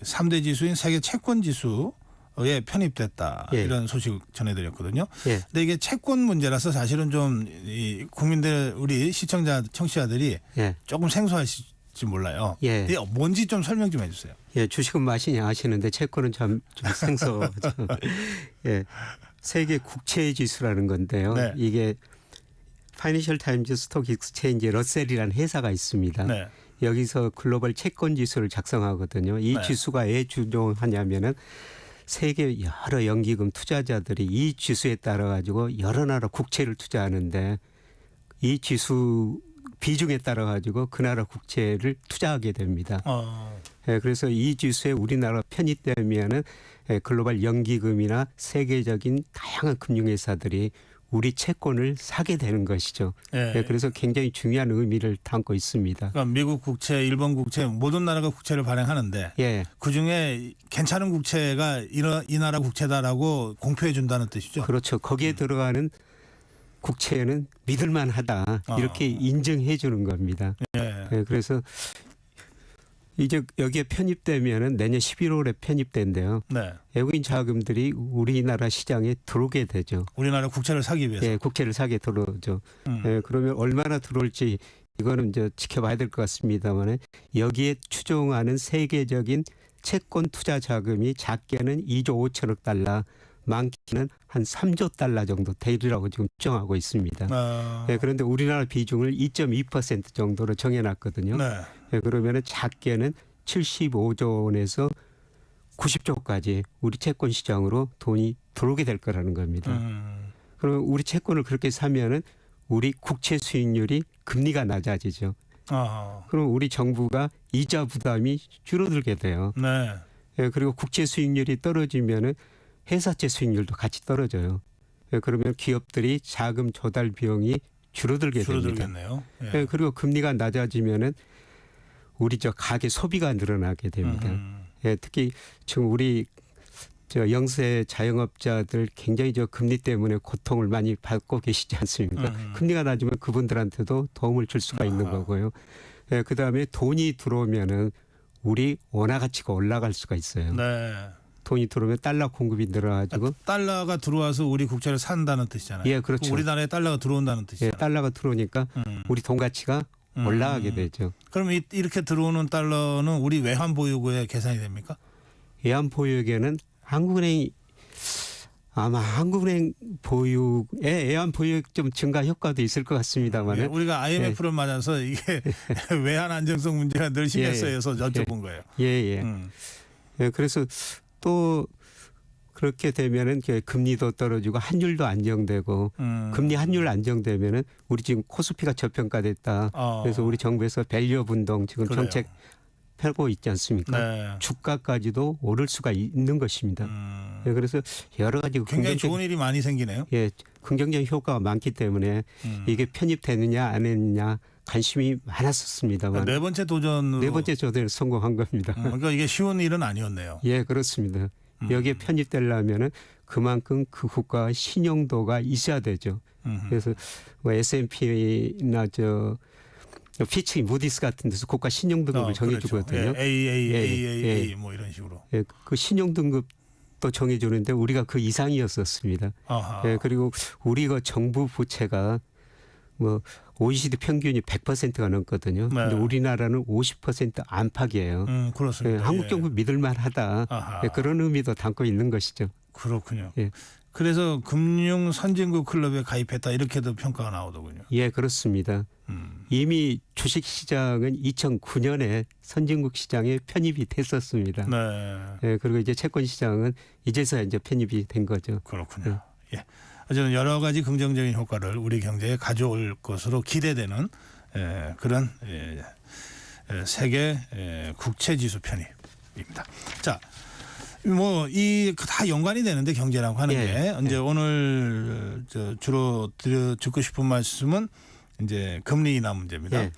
3대 지수인 세계 채권 지수에 편입됐다 예. 이런 소식 전해드렸거든요. 예. 근데 이게 채권 문제라서 사실은 좀 이 국민들 우리 시청자 청취자들이 예. 조금 생소하실지 몰라요. 예. 이게 뭔지 좀 설명 좀 해주세요. 예, 주식은 마시냐 하시는데 채권은 좀 생소하죠. 예. 세계 국채 지수라는 건데요. 네. 이게 파이낸셜 타임즈 스톡 익스체인지 러셀이라는 회사가 있습니다. 네. 여기서 글로벌 채권 지수를 작성하거든요. 이 네. 지수가 왜 주종하냐면은 세계 여러 연기금 투자자들이 이 지수에 따라 가지고 여러 나라 국채를 투자하는데 이 지수 비중에 따라 가지고 그 나라 국채를 투자하게 됩니다. 예, 그래서 이 지수에 우리나라 편입되면은 글로벌 연기금이나 세계적인 다양한 금융회사들이 우리 채권을 사게 되는 것이죠. 예. 예, 그래서 굉장히 중요한 의미를 담고 있습니다. 그러니까 미국 국채, 일본 국채 모든 나라가 국채를 발행하는데 예. 그중에 괜찮은 국채가 이 나라 국채다라고 공표해 준다는 뜻이죠. 그렇죠. 거기에 들어가는 국채는 믿을만하다 이렇게 인정해 주는 겁니다. 예. 예, 그래서 이제 여기에 편입되면은 내년 11월에 편입된대요. 네. 외국인 자금들이 우리나라 시장에 들어오게 되죠. 우리나라 국채를 사기 위해서. 예, 국채를 사게 들어오죠. 예, 그러면 얼마나 들어올지 이거는 이제 지켜봐야 될 것 같습니다만 여기에 추종하는 세계적인 채권 투자 자금이 작게는 2조 5천억 달러, 많게는 한 3조 달러 정도 되리라고 지금 추정하고 있습니다. 예, 그런데 우리나라 비중을 2.2% 정도로 정해놨거든요. 네. 예, 그러면은 작게는 75조 원에서 90조까지 우리 채권 시장으로 돈이 들어오게 될 거라는 겁니다. 그러면 우리 채권을 그렇게 사면은 우리 국채 수익률이 금리가 낮아지죠. 그럼 우리 정부가 이자 부담이 줄어들게 돼요. 네. 예, 그리고 국채 수익률이 떨어지면은 회사채 수익률도 같이 떨어져요. 예, 그러면 기업들이 자금 조달 비용이 줄어들게 됩니다. 줄어들겠네요. 예. 예, 그리고 금리가 낮아지면은 우리 저 가계 소비가 늘어나게 됩니다. 예, 특히 지금 우리 저 영세 자영업자들 굉장히 저 금리 때문에 고통을 많이 받고 계시지 않습니까? 금리가 낮으면 그분들한테도 도움을 줄 수가 있는 거고요. 예, 그다음에 돈이 들어오면은 우리 원화 가치가 올라갈 수가 있어요. 네. 돈이 들어오면 달러 공급이 늘어가지고 달러가 들어와서 우리 국채를 산다는 뜻이잖아요. 예, 그렇죠. 우리나라에 달러가 들어온다는 뜻이잖아요. 예, 달러가 들어오니까 우리 돈 가치가 올라가게 되죠. 그럼 이렇게 들어오는 달러는 우리 외환 보유고에 계산이 됩니까? 외환 보유에는 한국은행이 아마 한국은행 보유에 외환 보유액 좀 증가 효과도 있을 것 같습니다만 예, 우리가 IMF를 맞아서 이게 외환 안정성 문제가 늘 신경 쓰여서 여쭤본 거예요. 예. 예, 그래서 또 그렇게 되면은 금리도 떨어지고 환율도 안정되고 금리 환율 안정되면은 우리 지금 코스피가 저평가됐다. 그래서 우리 정부에서 밸류 운동 지금 그래요. 정책 펴고 있지 않습니까? 네. 주가까지도 오를 수가 있는 것입니다. 예, 그래서 여러 가지 굉장히 좋은 일이 많이 생기네요. 예, 긍정적인 효과가 많기 때문에 이게 편입되느냐 안 했느냐 관심이 많았었습니다만 네 번째 도전으로 네 번째 도전에 성공한 겁니다. 그러니까 이게 쉬운 일은 아니었네요. 예, 그렇습니다. 여기에 편입되려면은 그만큼 그 국가 신용도가 있어야 되죠. 그래서 뭐 S&P나 저 피치, 무디스 같은 데서 국가 신용 등급을 정해주거든요. 그렇죠. AA 뭐 이런 식으로. 예, 그 신용 등급도 정해주는데 우리가 그 이상이었었습니다. 예, 그리고 우리 그 정부 부채가 뭐 OECD 평균이 100%가 넘거든요. 네. 근데 우리나라는 50% 안팎이에요. 그렇습니다. 예, 한국 예. 정부 믿을만하다. 아하. 예, 그런 의미도 담고 있는 것이죠. 그렇군요. 예. 그래서 금융 선진국 클럽에 가입했다 이렇게도 평가가 나오더군요. 예, 그렇습니다. 이미 주식 시장은 2009년에 선진국 시장에 편입이 됐었습니다. 네. 예, 그리고 이제 채권 시장은 이제서야 이제 편입이 된 거죠. 그렇군요. 예. 어쨌든 여러 가지 긍정적인 효과를 우리 경제에 가져올 것으로 기대되는 그런 세계 국채 지수 편입입니다. 자, 뭐 이 다 연관이 되는데 경제라고 하는 예. 게 이제 오늘 주로 듣고 싶은 말씀은 이제 금리 인하 문제입니다. 예.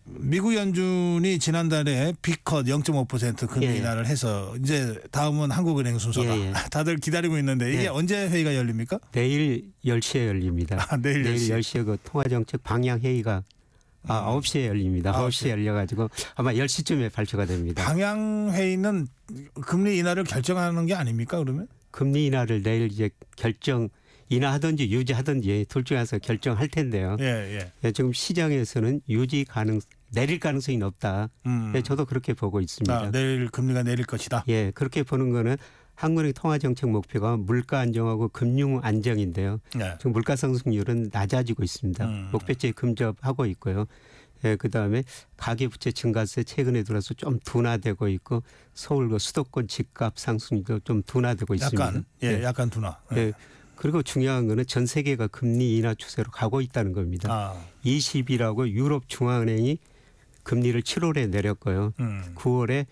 미국 연준이 지난달에 B컷 0.5% 금리 예. 인하를 해서 이제 다음은 한국은행 순서다. 예. 다들 기다리고 있는데 이게 예. 언제 회의가 열립니까? 내일 10시에 열립니다. 내일 10시. 그 통화정책 방향회의가 9시에 열립니다. 9시에 열려가지고 아마 10시쯤에 발표가 됩니다. 방향 회의는 금리 인하를 결정하는 게 아닙니까? 그러면? 금리 인하를 내일 이제 인하하든지 유지하든지 둘 중에서 결정할 텐데요. 예. 예, 지금 시장에서는 내릴 가능성이 높다. 예, 저도 그렇게 보고 있습니다. 내일 금리가 내릴 것이다. 예, 그렇게 보는 거는 한국은행 통화정책 목표가 물가 안정하고 금융 안정인데요. 네. 지금 물가 상승률은 낮아지고 있습니다. 목표치에 근접하고 있고요. 예, 그다음에 가계부채 증가세 최근에 들어서 좀 둔화되고 있고 서울 수도권 집값 상승률도 좀 둔화되고 있습니다. 약간 둔화. 예. 그리고 중요한 거는 전 세계가 금리 인하 추세로 가고 있다는 겁니다. 20이라고 유럽 중앙은행이 금리를 7월에 내렸고요. 9월에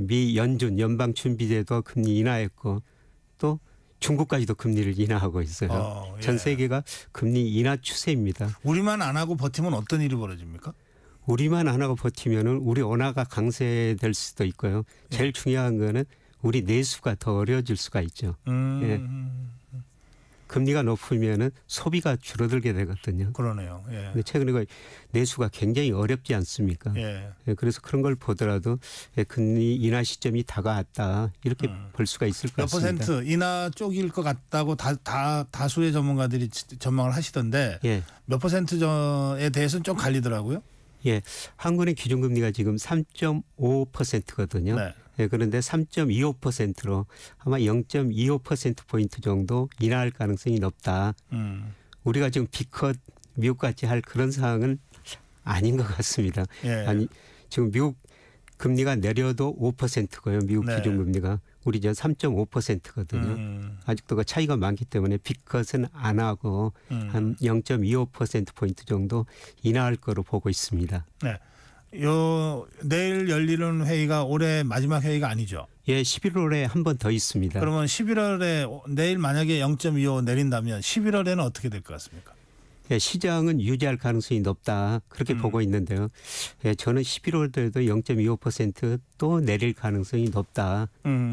미 연준 연방준비제도 금리 인하했고 또 중국까지도 금리를 인하하고 있어요. 전 세계가 금리 인하 추세입니다. 우리만 안 하고 버티면 어떤 일이 벌어집니까? 우리만 안 하고 버티면은 우리 원화가 강세될 수도 있고요. 제일 중요한 거는 우리 내수가 더 어려워질 수가 있죠. 예. 금리가 높으면은 소비가 줄어들게 되거든요. 그러네요. 예. 근데 최근에 내수가 굉장히 어렵지 않습니까? 예. 그래서 그런 걸 보더라도 금리 인하 시점이 다가왔다 이렇게 볼 수가 있을 것 몇 같습니다. 퍼센트 인하 쪽일 것 같다고 다수의 전문가들이 전망을 하시던데 예. 몇 퍼센트에 대해서는 좀 갈리더라고요. 예, 한국은행 기준금리가 지금 3.5%거든요. 네. 예, 그런데 3.25%로 아마 0.25%포인트 정도 인하할 가능성이 높다. 우리가 지금 B컷 미국같이 할 그런 상황은 아닌 것 같습니다. 예. 아니 지금 미국 금리가 내려도 5%고요. 미국 네. 기준금리가 우리 저 3.5%거든요. 아직도 그 차이가 많기 때문에 B컷은 안 하고 한 0.25%포인트 정도 인하할 거로 보고 있습니다. 네. 내일 열리는 회의가 올해 마지막 회의가 아니죠? 예, 11월에 한 번 더 있습니다. 그러면 11월에 내일 만약에 0.25 내린다면 11월에는 어떻게 될 것 같습니까? 예, 시장은 유지할 가능성이 높다 그렇게 보고 있는데요. 예, 저는 11월에도 0.25%또 내릴 가능성이 높다.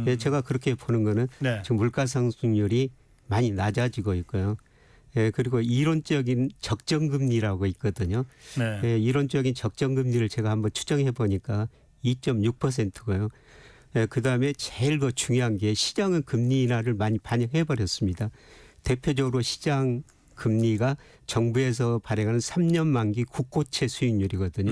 예, 제가 그렇게 보는 거는 네. 지금 물가 상승률이 많이 낮아지고 있고요. 예, 그리고 이론적인 적정금리라고 있거든요. 네. 예, 이론적인 적정금리를 제가 한번 추정해 보니까 2.6%고요. 예, 그다음에 제일 중요한 게 시장은 금리 인하를 많이 반영해 버렸습니다. 대표적으로 시장 금리가 정부에서 발행하는 3년 만기 국고채 수익률이거든요.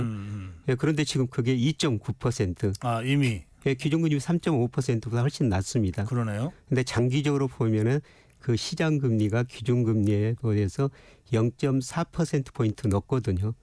예, 그런데 지금 그게 2.9%. 이미. 예, 기준금리 3.5%보다 훨씬 낮습니다. 그러네요. 근데 장기적으로 보면은 그 시장 금리가 기준 금리에 비해서 0.4%포인트 높거든요.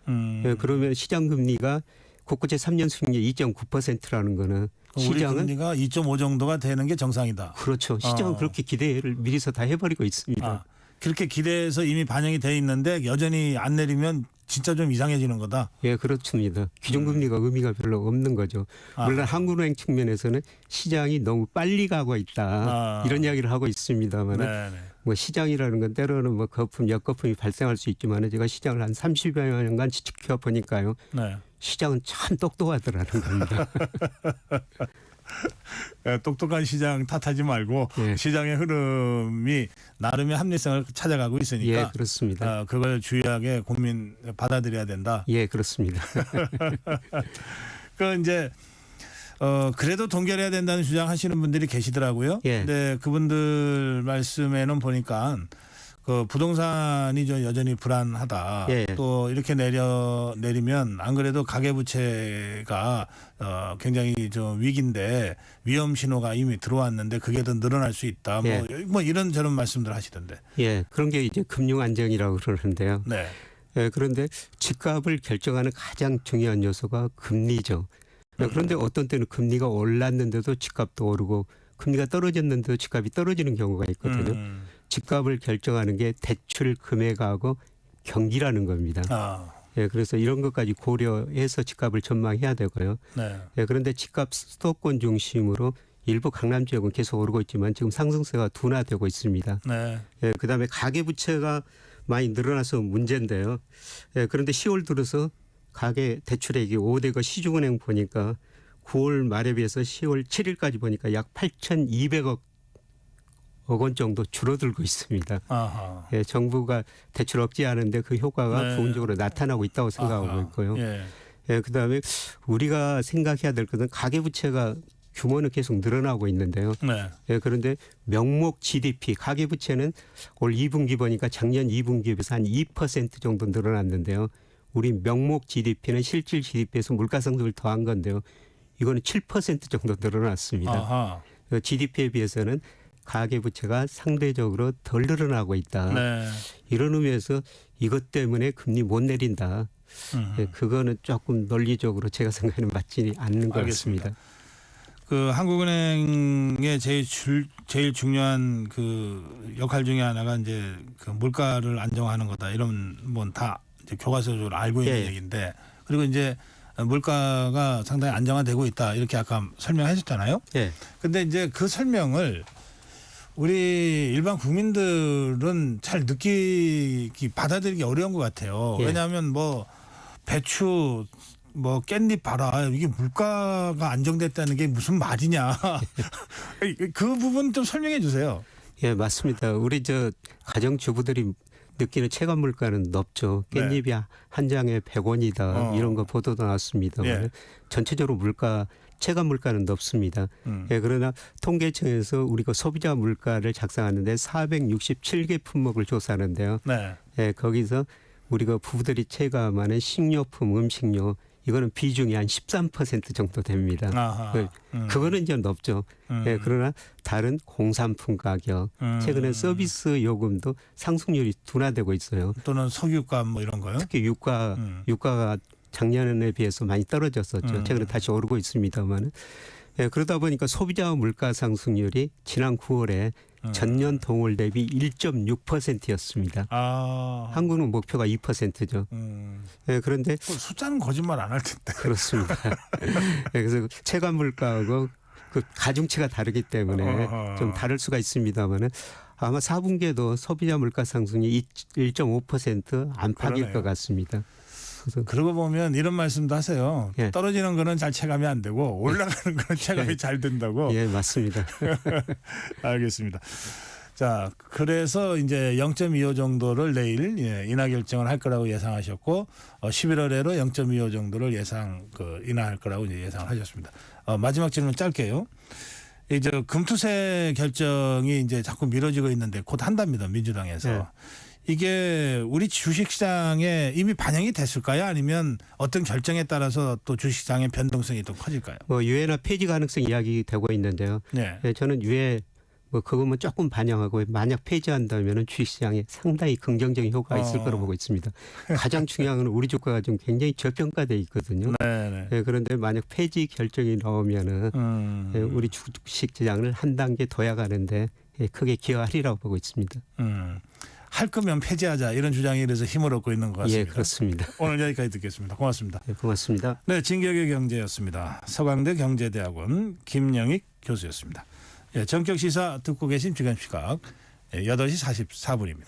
예, 그러면 시장 금리가 국고채 3년 수익률 2.9%라는 거는 우리 시장은 금리가 2.5 정도가 되는 게 정상이다. 그렇죠. 시장은 그렇게 기대를 미리서 다 해버리고 있습니다. 그렇게 기대해서 이미 반영이 돼 있는데 여전히 안 내리면 진짜 좀 이상해지는 거다. 예, 그렇습니다. 기준금리가 의미가 별로 없는 거죠. 물론 한국은행 측면에서는 시장이 너무 빨리 가고 있다. 이런 이야기를 하고 있습니다만 뭐 시장이라는 건 때로는 뭐 거품, 역거품이 발생할 수 있지만 제가 시장을 한 30여 년간 지켜보니까요. 네. 시장은 참 똑똑하더라는 겁니다. 똑똑한 시장 탓하지 말고 시장의 흐름이 나름의 합리성을 찾아가고 있으니까 예, 그렇습니다. 그걸 주의하게 고민 받아들여야 된다. 예, 그렇습니다. 그 이제 그래도 동결해야 된다는 주장하시는 분들이 계시더라고요. 예. 근데 그분들 말씀에는 보니까 그 부동산이 좀 여전히 불안하다. 예. 또 이렇게 내리면 안 그래도 가계부채가 굉장히 좀 위기인데 위험 신호가 이미 들어왔는데 그게 더 늘어날 수 있다. 예. 뭐 이런 저런 말씀들 하시던데. 예, 그런 게 이제 금융 안정이라고 그러는데요. 네. 예, 그런데 집값을 결정하는 가장 중요한 요소가 금리죠. 그런데 어떤 때는 금리가 올랐는데도 집값도 오르고 금리가 떨어졌는데도 집값이 떨어지는 경우가 있거든요. 집값을 결정하는 게 대출 금액하고 경기라는 겁니다. 예, 그래서 이런 것까지 고려해서 집값을 전망해야 되고요. 네. 예, 그런데 집값 수도권 중심으로 일부 강남 지역은 계속 오르고 있지만 지금 상승세가 둔화되고 있습니다. 네. 예, 그다음에 가계부채가 많이 늘어나서 문제인데요. 예, 그런데 10월 들어서 가계 대출액이 5대가 시중은행 보니까 9월 말에 비해서 10월 7일까지 보니까 약 8,200억 원 정도 줄어들고 있습니다. 아하. 예, 정부가 대출 억제하는데 그 효과가 네. 부분적으로 나타나고 있다고 생각하고 아하. 있고요. 예. 예, 그다음에 우리가 생각해야 될 것은 가계부채가 규모는 계속 늘어나고 있는데요. 네. 예, 그런데 명목 GDP 가계부채는 올 2분기 보니까 작년 2분기에 비해서 한 2% 정도 늘어났는데요. 우리 명목 GDP는 실질 GDP에서 물가상승을 더한 건데요. 이거는 7% 정도 늘어났습니다. 아하. GDP에 비해서는 가계부채가 상대적으로 덜 늘어나고 있다. 네. 이런 의미에서 이것 때문에 금리 못 내린다. 예, 그거는 조금 논리적으로 제가 생각하는 맞지 않는 것 알겠습니다. 같습니다. 그 한국은행의 제일 중요한 그 역할 중에 하나가 이제 그 물가를 안정화하는 거다. 이런 뭐 다 이제 교과서적으로 알고 있는 예. 얘기인데 그리고 이제 물가가 상당히 안정화되고 있다. 이렇게 아까 설명하셨잖아요. 예. 근데 이제 그 설명을 우리 일반 국민들은 잘 받아들이기 어려운 것 같아요. 예. 왜냐하면 뭐 배추 뭐 깻잎 봐라 이게 물가가 안정됐다는 게 무슨 말이냐. 그 부분 좀 설명해 주세요. 예, 맞습니다. 우리 저 가정주부들이 느끼는 체감 물가는 높죠. 네. 깻잎이 한 장에 100원이다. 이런 거 보도도 나왔습니다. 예. 전체적으로 체감 물가는 높습니다. 예, 그러나 통계청에서 우리가 소비자 물가를 작성하는데 467개 품목을 조사하는데요. 네. 예, 거기서 우리가 부부들이 체감하는 식료품, 음식료 이거는 비중이 한 13% 정도 됩니다. 아하. 그거는 이제 높죠. 예, 그러나 다른 공산품 가격, 최근에 서비스 요금도 상승률이 둔화되고 있어요. 또는 석유값 뭐 이런 거요? 특히 유가가 작년에 비해서 많이 떨어졌었죠. 최근에 다시 오르고 있습니다만, 예, 그러다 보니까 소비자 물가 상승률이 지난 9월에 전년 동월 대비 1.6%였습니다. 아. 한국은 목표가 2%죠. 예, 그런데 숫자는 거짓말 안 할 텐데. 그렇습니다. 예, 그래서 체감 물가하고 그 가중치가 다르기 때문에 좀 다를 수가 있습니다만은 아마 4분기에도 소비자 물가 상승이 1.5% 안팎일 그러네요. 것 같습니다. 그래서 그러고 보면 이런 말씀도 하세요. 예. 떨어지는 거는 잘 체감이 안 되고 올라가는 거는 체감이 잘 된다고. 예, 맞습니다. 알겠습니다. 자, 그래서 이제 0.25 정도를 내일 인하 결정을 할 거라고 예상하셨고 11월에로 0.25 정도를 인하할 거라고 이제 예상을 하셨습니다. 마지막 질문 짧게요. 이제 금투세 결정이 이제 자꾸 미뤄지고 있는데 곧 한답니다. 민주당에서. 네. 이게 우리 주식시장에 이미 반영이 됐을까요? 아니면 어떤 결정에 따라서 또 주식시장의 변동성이 더 커질까요? 유예나 폐지 가능성 이야기되고 있는데요. 네. 예, 저는 유예 그거면 조금 반영하고 만약 폐지한다면은 주식시장에 상당히 긍정적인 효과가 있을 거로 보고 있습니다. 가장 중요한 건 우리 주가가 좀 굉장히 저평가돼 있거든요. 네. 예, 그런데 만약 폐지 결정이 나오면은 예, 우리 주식시장을 한 단계 더 가는데 크게 기여하리라고 보고 있습니다. 할 거면 폐지하자 이런 주장에 대해서 힘을 얻고 있는 것 같습니다. 예, 그렇습니다. 오늘 여기까지 듣겠습니다. 고맙습니다. 네, 고맙습니다. 네, 진격의 경제였습니다. 서강대 경제대학원 김영익 교수였습니다. 예, 전격 시사 듣고 계신 지금 시각 8시 44분입니다.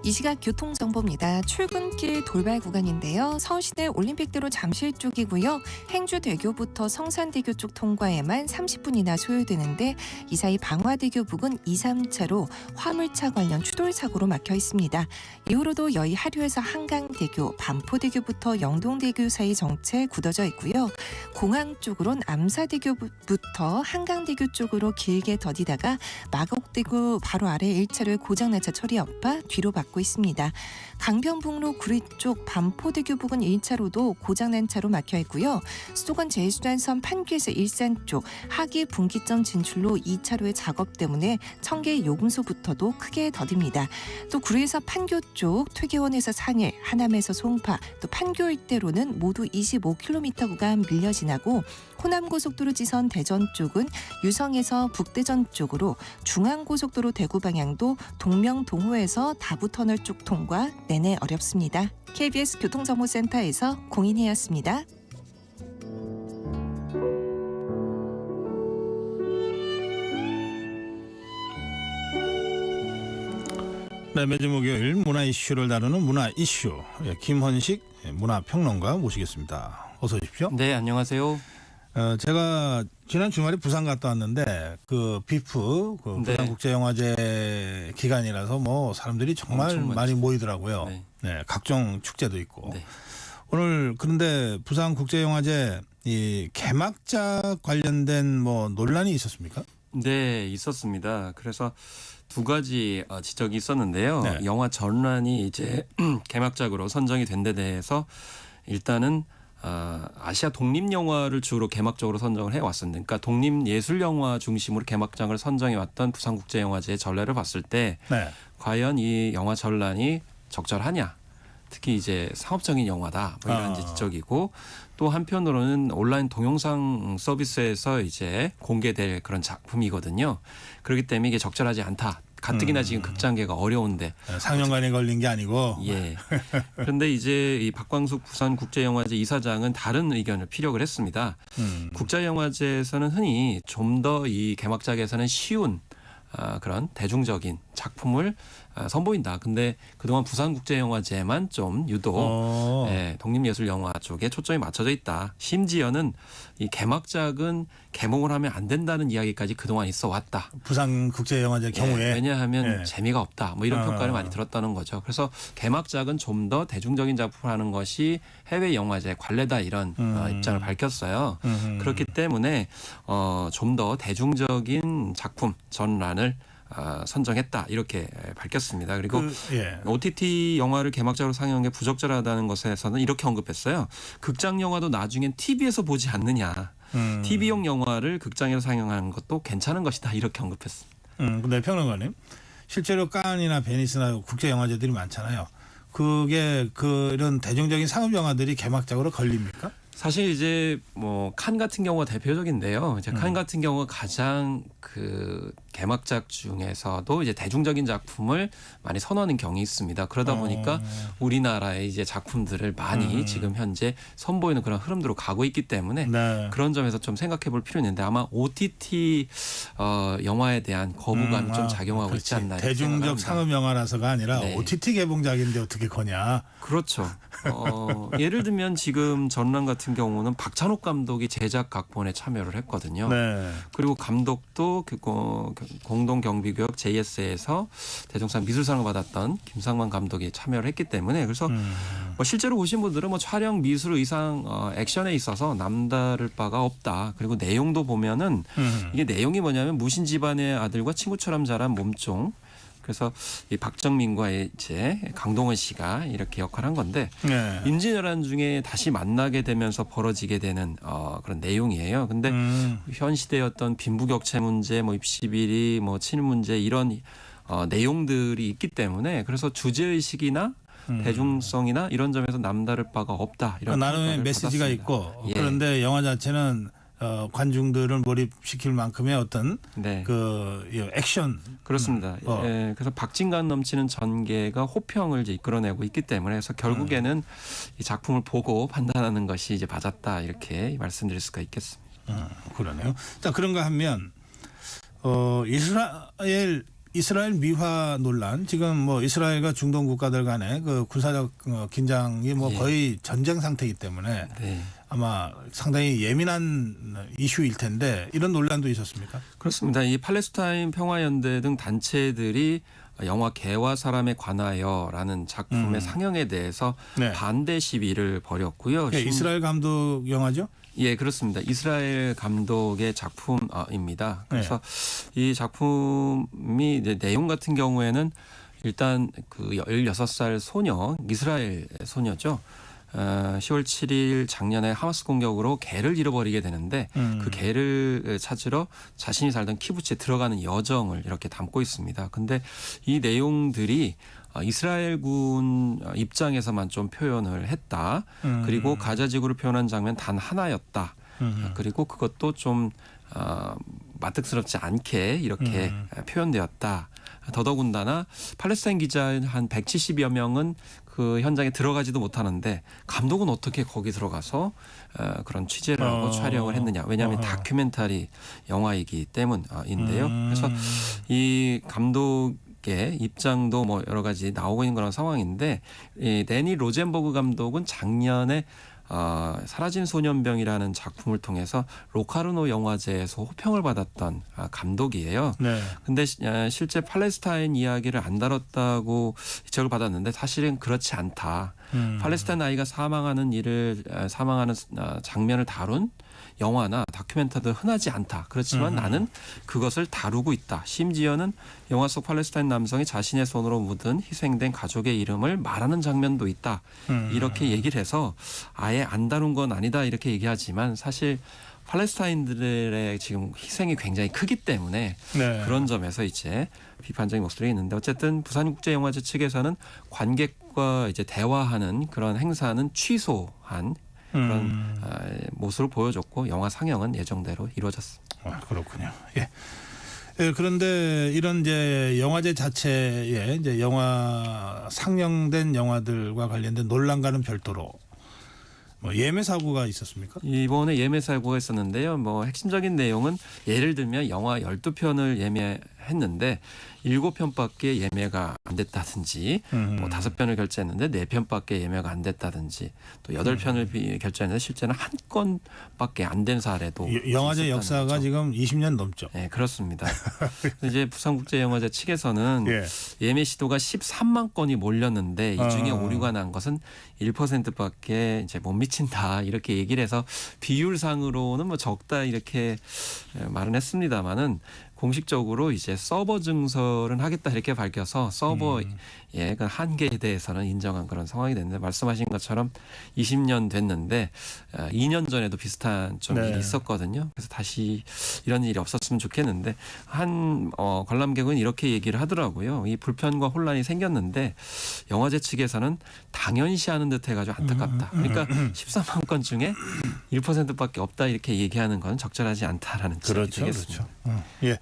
이 시각 교통정보입니다. 출근길 돌발 구간인데요. 서울시내 올림픽대로 잠실 쪽이고요. 행주대교부터 성산대교 쪽 통과에만 30분이나 소요되는데 이 사이 방화대교 부근 2, 3차로 화물차 관련 추돌 사고로 막혀 있습니다. 이후로도 여의 하류에서 한강대교, 반포대교부터 영동대교 사이 정체 굳어져 있고요. 공항 쪽으론 암사대교부터 한강대교 쪽으로 길게 더디다가 마곡대교 바로 아래 1차로에 고장난 차 처리 여파 뒤로 받고 있습니다. 강변북로 구리 쪽 반포대교 부근 1차로도 고장난 차로 막혀 있고요. 수도권 제1수단선 판교에서 일산 쪽 하기 분기점 진출로 2차로의 작업 때문에 청계 요금소부터도 크게 더딥니다. 또 구리에서 판교 쪽 퇴계원에서 산일, 하남에서 송파, 또 판교 일대로는 모두 25km 구간 밀려 지나고 호남고속도로 지선 대전 쪽은 유성에서 북대전 쪽으로, 중앙고속도로 대구 방향도 동명동호에서 다부터널 쪽 통과 내내 어렵습니다. KBS 교통정보센터에서 공인혜였습니다. 네, 매주 목요일 문화 이슈를 다루는 문화 이슈 김헌식 문화평론가 모시겠습니다. 어서 오십시오. 네, 안녕하세요. 제가 지난 주말에 부산 갔다 왔는데 그 비프 그 네. 부산국제영화제 기간이라서 뭐 사람들이 정말 많이 모이더라고요. 네. 네, 각종 축제도 있고. 네. 오늘 그런데 부산국제영화제 이 개막작 관련된 뭐 논란이 있었습니까? 네, 있었습니다. 그래서 두 가지 지적이 있었는데요. 네. 영화 전란이 이제 개막작으로 선정이 된 데 대해서 일단은 아시아 독립영화를 주로 개막적으로 선정을 해왔었는데, 그러니까 독립예술영화 중심으로 개막장을 선정해왔던 부산국제영화제의 전례를 봤을 때 네. 과연 이 영화 전란이 적절하냐, 특히 이제 상업적인 영화다 뭐 이런 이제 지적이고, 또 한편으로는 온라인 동영상 서비스에서 이제 공개될 그런 작품이거든요. 그렇기 때문에 이게 적절하지 않다. 가뜩이나 지금 극장계가 어려운데 상영관에 걸린 게 아니고. 예. 그런데 이제 이 박광숙 부산국제영화제 이사장은 다른 의견을 피력을 했습니다. 국제영화제에서는 흔히 좀 더 이 개막작에서는 쉬운 그런 대중적인 작품을 선보인다. 근데 그동안 부산국제영화제만 좀 유독 독립예술영화 쪽에 초점이 맞춰져 있다. 심지어는 이 개막작은 개봉을 하면 안 된다는 이야기까지 그동안 있어 왔다. 부산국제영화제 경우에. 왜냐하면 재미가 없다. 뭐 이런 평가를 많이 들었다는 거죠. 그래서 개막작은 좀 더 대중적인 작품을 하는 것이 해외 영화제 관례다, 이런 입장을 밝혔어요. 그렇기 때문에 좀 더 대중적인 작품 전란을 선정했다, 이렇게 밝혔습니다. 그리고 OTT 영화를 개막작으로 상영한 게 부적절하다는 것에서는 이렇게 언급했어요. 극장 영화도 나중엔 TV에서 보지 않느냐. TV용 영화를 극장에서 상영하는 것도 괜찮은 것이다, 이렇게 언급했습니다. 근데 평론가님, 실제로 칸이나 베니스나 국제 영화제들이 많잖아요. 그게 이런 대중적인 상업 영화들이 개막작으로 걸립니까? 사실 이제 뭐 칸 같은 경우가 대표적인데요. 이제 칸 같은 경우가 가장 그 개막작 중에서도 이제 대중적인 작품을 많이 선호하는 경향이 있습니다. 그러다 보니까 우리나라의 이제 작품들을 많이 지금 현재 선보이는 그런 흐름으로 가고 있기 때문에 그런 점에서 좀 생각해 볼 필요는 있는데, 아마 OTT 영화에 대한 거부감이 좀 작용하고 있지 않나. 대중적 상업 영화라서가 아니라 OTT 개봉작인데 어떻게 거냐. 그렇죠. 예를 들면 지금 전란 같은 경우는 박찬욱 감독이 제작 각본에 참여를 했거든요. 그리고 감독도 공동경비구역 JS에서 대종상 미술상을 받았던 김상만 감독이 참여를 했기 때문에, 그래서 뭐 실제로 보신 분들은 뭐 촬영, 미술, 의상, 액션에 있어서 남다를 바가 없다. 그리고 내용도 보면은 이게 내용이 뭐냐면 무신 집안의 아들과 친구처럼 자란 몸종. 그래서 이 박정민과 이제 강동원 씨가 이렇게 역할을 한 건데, 임진왜란 중에 다시 만나게 되면서 벌어지게 되는 그런 내용이에요. 근데 현 시대의 어떤 빈부격차 문제, 뭐 입시비리, 뭐 친일 문제, 이런 내용들이 있기 때문에, 그래서 주제의식이나 대중성이나 이런 점에서 남다를 바가 없다. 이런 나름의 메시지가 받았습니다. 있고, 그런데 영화 자체는 관중들을 몰입시킬 만큼의 어떤 그 액션. 그렇습니다. 그래서 박진감 넘치는 전개가 호평을 이제 이끌어내고 있기 때문에, 그래서 결국에는 이 작품을 보고 판단하는 것이 이제 맞았다, 이렇게 말씀드릴 수가 있겠습니다. 그러네요. 자, 그런가 하면 이스라엘 이스라엘 미화 논란 지금 뭐 이스라엘과 중동 국가들 간의 그 군사적 긴장이 뭐 예. 거의 전쟁 상태이기 때문에 네. 아마 상당히 예민한 이슈일 텐데 이런 논란도 있었습니까? 그렇습니다. 이 팔레스타인 평화연대 등 단체들이 영화 개와 사람에 관하여라는 작품의 상영에 대해서 네. 반대 시위를 벌였고요. 예, 이스라엘 감독 영화죠? 예, 그렇습니다. 이스라엘 감독의 작품입니다. 그래서 이 작품이 이제 내용 같은 경우에는 일단 그 16살 소녀, 이스라엘 소녀죠. 10월 7일 작년에 하마스 공격으로 개를 잃어버리게 되는데 그 개를 찾으러 자신이 살던 키부츠에 들어가는 여정을 이렇게 담고 있습니다. 근데 이 내용들이 이스라엘군 입장에서만 좀 표현을 했다. 그리고 가자 지구를 표현한 장면 단 하나였다. 그리고 그것도 좀 마뜩스럽지 않게 이렇게 표현되었다. 더더군다나 팔레스타인 기자 한 170여 명은 그 현장에 들어가지도 못하는데 감독은 어떻게 거기 들어가서 그런 취재를 하고 촬영을 했느냐. 왜냐하면 다큐멘터리 영화이기 때문인데요. 그래서 이 감독의 입장도 뭐 여러 가지 나오고 있는 그런 상황인데 이 데니 로젠버그 감독은 작년에 사라진 소년병이라는 작품을 통해서 로카르노 영화제에서 호평을 받았던 감독이에요. 근데 실제 팔레스타인 이야기를 안 다뤘다고 지적을 받았는데 사실은 그렇지 않다. 팔레스타인 아이가 사망하는 장면을 다룬 영화나 다큐멘터리도 흔하지 않다. 그렇지만 나는 그것을 다루고 있다. 심지어는 영화 속 팔레스타인 남성이 자신의 손으로 묻은 희생된 가족의 이름을 말하는 장면도 있다. 이렇게 얘기를 해서 아예 안 다룬 건 아니다 이렇게 얘기하지만 사실 팔레스타인들의 지금 희생이 굉장히 크기 때문에 그런 점에서 이제 비판적인 목소리가 있는데 어쨌든 부산국제영화제 측에서는 관객과 이제 대화하는 그런 행사는 취소한 그런 모습을 보여줬고 영화 상영은 예정대로 이루어졌습니다. 그렇군요. 예. 예, 그런데 이런 이제 영화제 자체에 이제 영화 상영된 영화들과 관련된 논란과는 별도로 뭐 예매 사고가 있었습니까? 이번에 예매 사고가 있었는데요. 뭐 핵심적인 내용은 예를 들면 영화 12편을 예매했는데 7편밖에 예매가 안 됐다든지 뭐 5편을 결제했는데 4편밖에 예매가 안 됐다든지 또 8편을 결제했는데 실제는 한 건밖에 안 된 사례도 영화제 역사가 거죠. 지금 20년 넘죠. 네, 그렇습니다. 이제 부산국제영화제 측에서는 예매 시도가 13만 건이 몰렸는데 이 중에 오류가 난 것은 1%밖에 이제 못 미친다 이렇게 얘기를 해서 비율상으로는 뭐 적다 이렇게 말은 했습니다만은 공식적으로 이제 서버 증설은 하겠다 이렇게 밝혀서 서버의 그 한계에 대해서는 인정한 그런 상황이 됐는데 말씀하신 것처럼 20년 됐는데 2년 전에도 비슷한 좀 일이 있었거든요. 그래서 다시 이런 일이 없었으면 좋겠는데 한 관람객은 이렇게 얘기를 하더라고요. 이 불편과 혼란이 생겼는데 영화제 측에서는 당연시하는 듯 해가지고 안타깝다. 그러니까 13만 건 중에 1%밖에 없다 이렇게 얘기하는 건 적절하지 않다라는 지적이 되겠습니다. 그렇죠. 예.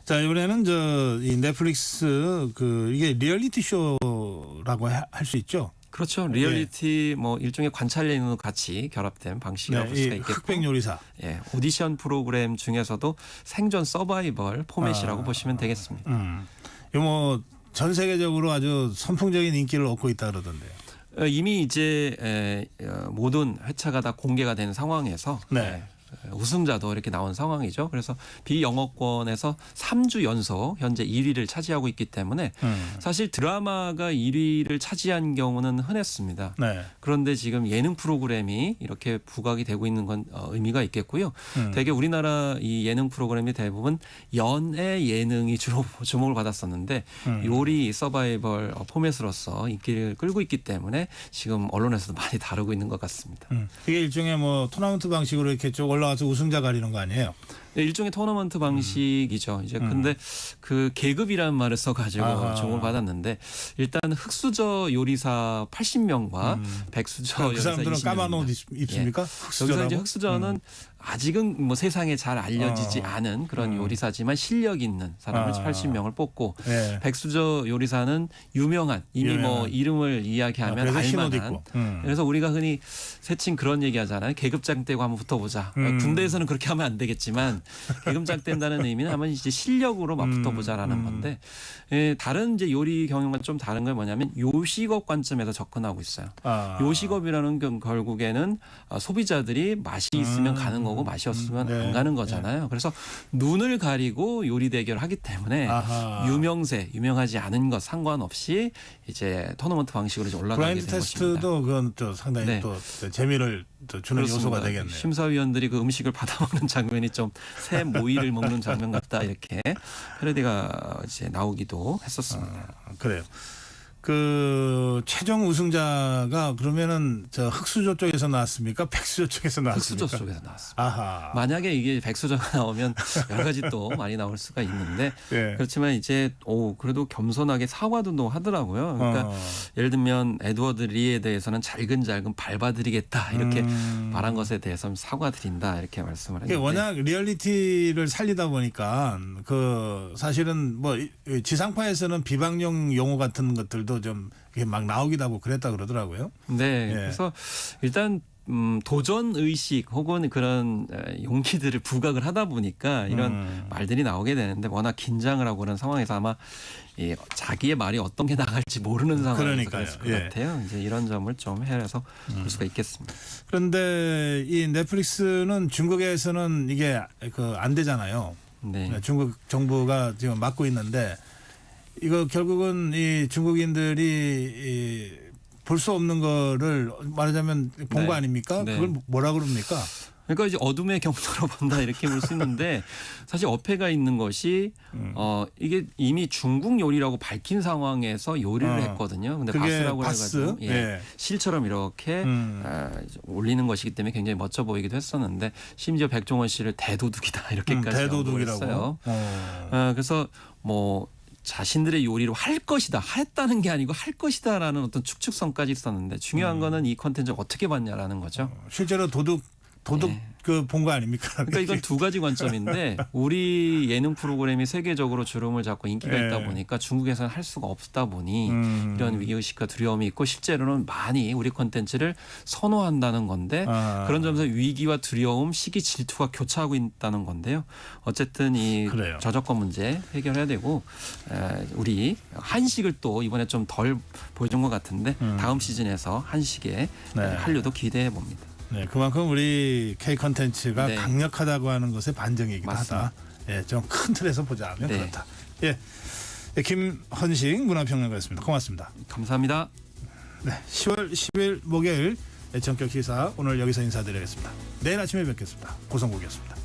자, 이번에는 이 넷플릭스 이게 리얼리티 쇼라고 할 수 있죠. 그렇죠. 리얼리티 뭐 일종의 관찰 예능도 같이 결합된 방식이라고 볼 수가 있겠고. 흑백 요리사. 예, 오디션 프로그램 중에서도 생존 서바이벌 포맷이라고 보시면 되겠습니다. 뭐 전 세계적으로 아주 선풍적인 인기를 얻고 있다 그러던데요. 이미 이제 모든 회차가 다 공개가 된 상황에서 우승자도 이렇게 나온 상황이죠. 그래서 비영어권에서 3주 연속 현재 1위를 차지하고 있기 때문에 사실 드라마가 1위를 차지한 경우는 흔했습니다. 그런데 지금 예능 프로그램이 이렇게 부각이 되고 있는 건 의미가 있겠고요. 되게 우리나라 이 예능 프로그램이 대부분 연애 예능이 주로 주목을 받았었는데 요리 서바이벌 포맷으로서 인기를 끌고 있기 때문에 지금 언론에서도 많이 다루고 있는 것 같습니다. 이게 일종의 뭐 토너먼트 방식으로 이렇게 쭉 올라와서 우승자 가리는 거 아니에요? 네, 일종의 토너먼트 방식이죠. 이제 근데 그 계급이라는 말을 써가지고 주목을 받았는데 일단 흑수저 요리사 80명과 백수저 요리사 20명. 그 사람들은 까만 옷 입습니까? 여기서 이제 흑수저는 아직은 뭐 세상에 잘 알려지지 않은 그런 요리사지만 실력 있는 사람을 80명을 뽑고 백수저 요리사는 유명한 이미 뭐 이름을 이야기하면 알만한. 그래서 우리가 흔히 세칭 그런 얘기하잖아요. 계급장 떼고 한번 붙어보자. 군대에서는 그렇게 하면 안 되겠지만 개금짝 된다는 의미는 한번 이제 실력으로 막 붙어보자라는 건데 다른 이제 요리 경영과 좀 다른 건 뭐냐면 요식업 관점에서 접근하고 있어요. 요식업이라는 건 결국에는 소비자들이 맛이 있으면 가는 거고 맛이 없으면 안 가는 거잖아요. 그래서 눈을 가리고 요리 대결을 하기 때문에 유명하지 않은 것 상관없이 이제 토너먼트 방식으로 이제 올라가게 된 블라인드 것입니다. 테스트도 그건 또 상당히 또 재미를 또 주는 그렇습니다. 요소가 되겠네요. 심사위원들이 그 음식을 받아먹는 장면이 좀 새 모이를 먹는 장면 같다 이렇게 패러디가 이제 나오기도 했었습니다. 그래요. 그 최종 우승자가 그러면은 저 흑수저 쪽에서 나왔습니까? 백수저 쪽에서 나왔습니까? 흑수저 쪽에서 나왔습니다. 아하. 만약에 이게 백수저가 나오면 여러 가지 또 많이 나올 수가 있는데 그렇지만 이제 그래도 겸손하게 사과도 하더라고요. 그러니까 예를 들면 에드워드 리에 대해서는 잘근잘근 밟아드리겠다 이렇게 말한 것에 대해서는 사과드린다 이렇게 말씀을 했는데 워낙 리얼리티를 살리다 보니까 그 사실은 뭐 지상파에서는 비방용 용어 같은 것들도 좀 이렇게 막 나오기도 하고 그랬다 그러더라고요. 네, 그래서 일단 도전 의식 혹은 그런 용기들을 부각을 하다 보니까 이런 말들이 나오게 되는데 워낙 긴장을 하고 그런 상황에서 아마 자기의 말이 어떤 게 나갈지 모르는 상황에서 그랬을 것 같아요. 이제 이런 점을 좀 헤아려서 볼 수가 있겠습니다. 그런데 이 넷플릭스는 중국에서는 이게 그 안 되잖아요. 네. 중국 정부가 지금 막고 있는데 이거 결국은 이 중국인들이 볼 수 없는 거를 말하자면 본 거 아닙니까? 그걸 뭐라 그럽니까? 그러니까 이제 어둠의 경로로 본다 이렇게 볼 수 있는데 사실 어폐가 있는 것이 이게 이미 중국 요리라고 밝힌 상황에서 요리를 했거든요. 근데 바스라고 해가지고 실처럼 이렇게 올리는 것이기 때문에 굉장히 멋져 보이기도 했었는데 심지어 백종원 씨를 대도둑이다 이렇게까지 대도둑이라고 했어요. 그래서 뭐 자신들의 요리로 할 것이다 했다는 게 아니고 할 것이다라는 어떤 축축성까지 있었는데 중요한 거는 이 콘텐츠를 어떻게 봤냐라는 거죠. 실제로 도둑 그 본 거 아닙니까? 그러니까 이건 두 가지 관점인데 우리 예능 프로그램이 세계적으로 주름을 잡고 인기가 있다 보니까 중국에서는 할 수가 없다 보니 이런 위기의식과 두려움이 있고 실제로는 많이 우리 콘텐츠를 선호한다는 건데 그런 점에서 위기와 두려움, 시기, 질투가 교차하고 있다는 건데요. 어쨌든 이 저작권 문제 해결해야 되고 우리 한식을 또 이번에 좀 덜 보여준 것 같은데 다음 시즌에서 한식의 한류도 기대해 봅니다. 네, 그만큼 우리 K 콘텐츠가 강력하다고 하는 것의 반증이기도 하다. 예, 좀 큰 틀에서 보자면 그렇다. 예, 김헌식 문화평론가였습니다. 고맙습니다. 감사합니다. 네, 10월 10일 목요일 전격 시사 오늘 여기서 인사드리겠습니다. 내일 아침에 뵙겠습니다. 고성국이었습니다.